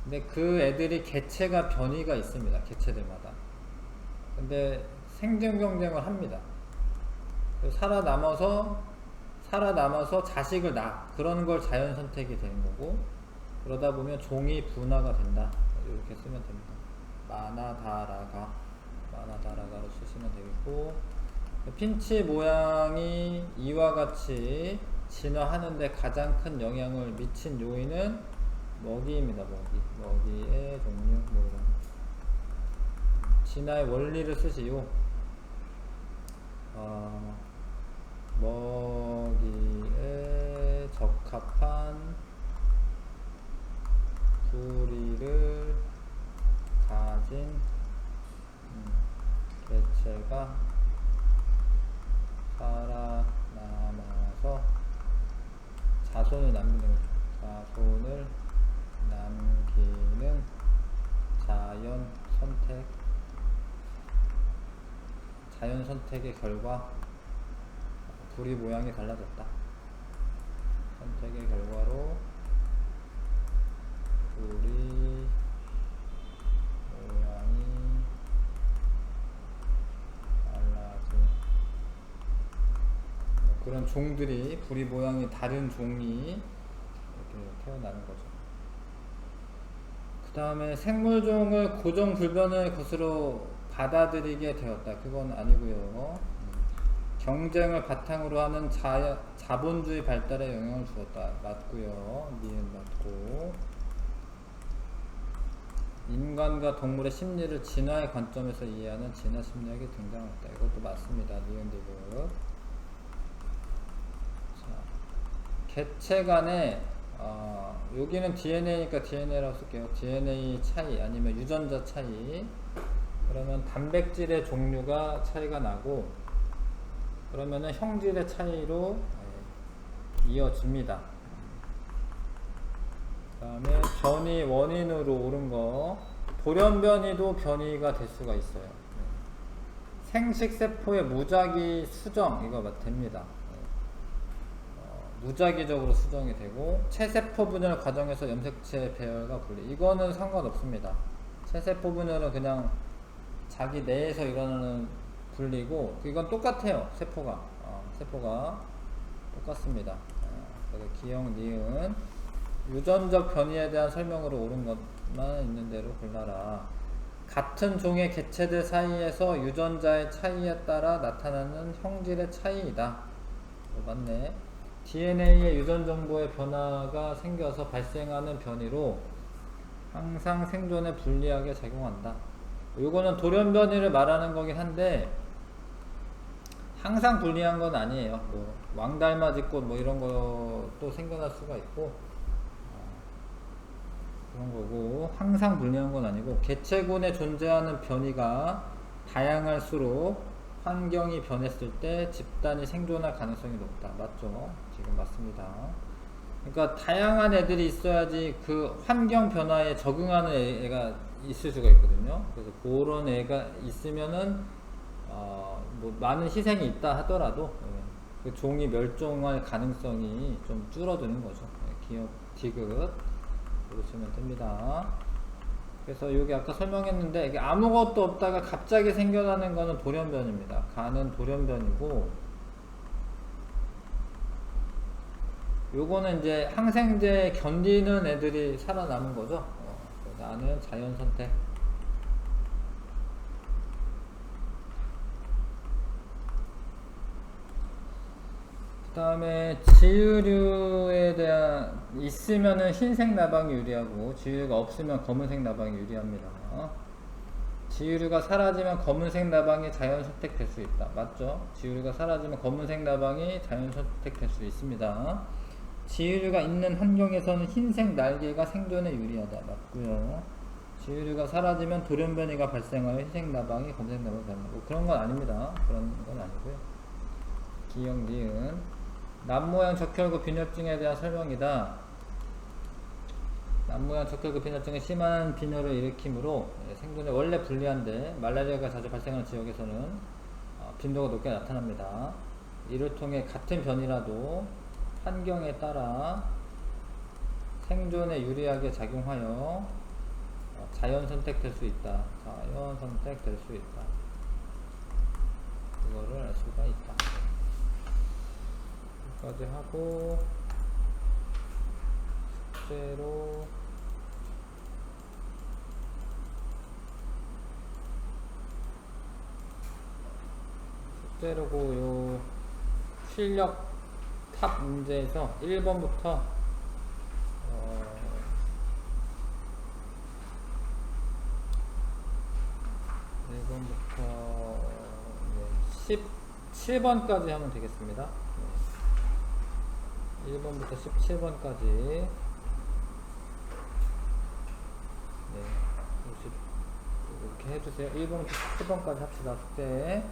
근데 그 애들이 개체가 변이가 있습니다. 개체들마다. 근데 생존 경쟁을 합니다. 살아남아서 자식을 낳아. 그런 걸 자연 선택이 되는 거고, 그러다 보면 종이 분화가 된다. 이렇게 쓰면 됩니다. 마나다라가로 쓰시면 되겠고, 핀치 모양이 이와 같이 진화하는데 가장 큰 영향을 미친 요인은 먹이입니다. 먹이의 종류, 뭐 이런. 진화의 원리를 쓰시오. 먹이에 적합한 부리를 가진 개체가 살아남아서 자손을 남기는 자연 선택의 결과 부리 모양이 달라졌다. 선택의 결과로 부리 모양이 달라진, 그런 종들이, 부리 모양이 다른 종이 이렇게 태어나는 거죠. 그 다음에 생물종을 고정 불변의 것으로 받아들이게 되었다. 그건 아니고요. 경쟁을 바탕으로 하는 자본주의 발달에 영향을 주었다. 맞고요. 니은 맞고. 인간과 동물의 심리를 진화의 관점에서 이해하는 진화 심리학이 등장했다. 이것도 맞습니다. 니은 디귿. 개체 간에 여기는 DNA니까 DNA라고 쓸게요. DNA 차이 아니면 유전자 차이. 그러면 단백질의 종류가 차이가 나고 그러면은 형질의 차이로 이어집니다. 그 다음에 변이 원인으로 오른 거 돌연변이도 변이가 될 수가 있어요. 생식세포의 무작위 수정 이거 됩니다. 무작위적으로 수정이 되고 체세포 분열 과정에서 염색체 배열과 분리 이거는 상관없습니다. 체세포 분열은 그냥 자기 내에서 일어나는 분리고 이건 똑같아요. 세포가 똑같습니다. 그래서 기억, 니은 유전적 변이에 대한 설명으로 옳은 것만 있는 대로 골라라. 같은 종의 개체들 사이에서 유전자의 차이에 따라 나타나는 형질의 차이이다. 맞네. DNA의 유전 정보의 변화가 생겨서 발생하는 변이로 항상 생존에 불리하게 작용한다. 요거는 돌연변이를 말하는 거긴 한데 항상 불리한 건 아니에요. 뭐 왕달맞이꽃 뭐 이런 것도 생겨날 수가 있고 그런 거고 항상 불리한 건 아니고 개체군에 존재하는 변이가 다양할수록 환경이 변했을 때 집단이 생존할 가능성이 높다. 맞죠? 지금 맞습니다. 그러니까 다양한 애들이 있어야지 그 환경 변화에 적응하는 애가 있을 수가 있거든요. 그래서 그런 애가 있으면은 뭐 많은 희생이 있다 하더라도 그 종이 멸종할 가능성이 좀 줄어드는 거죠. 기억 디귿 보시면 됩니다. 그래서 여기 아까 설명했는데 이게 아무것도 없다가 갑자기 생겨나는 거는 돌연변입니다. 간은 돌연변이고 요거는 이제 항생제 견디는 애들이 살아남은 거죠. 나는 자연선택. 그 다음에 지유류에 대한 있으면은 흰색 나방이 유리하고 지유류가 없으면 검은색 나방이 유리합니다. 지유류가 사라지면 검은색 나방이 자연 선택될 수 있다. 맞죠? 지유류가 사라지면 검은색 나방이 자연 선택될 수 있습니다. 지유류가 있는 환경에서는 흰색 날개가 생존에 유리하다. 맞고요. 지유류가 사라지면 돌연변이가 발생하여 흰색 나방이 검은색 나방이 발생하고 뭐 그런 건 아닙니다. 그런 건 아니고요. 기억, 니은 남모양 적혈구 빈혈증에 대한 설명이다. 남모양 적혈구 빈혈증은 심한 빈혈을 일으키므로 생존에 원래 불리한데 말라리아가 자주 발생하는 지역에서는 빈도가 높게 나타납니다. 이를 통해 같은 변이라도 환경에 따라 생존에 유리하게 작용하여 자연 선택될 수 있다. 자연 선택될 수 있다. 이거를 알 수가 있다. 여기까지 하고 숙제로 요 실력 탑 문제에서 1번부터 17번까지 하면 되겠습니다. 1번부터 17번까지 이렇게 해주세요. 1번부터 17번까지 합시다. 숙제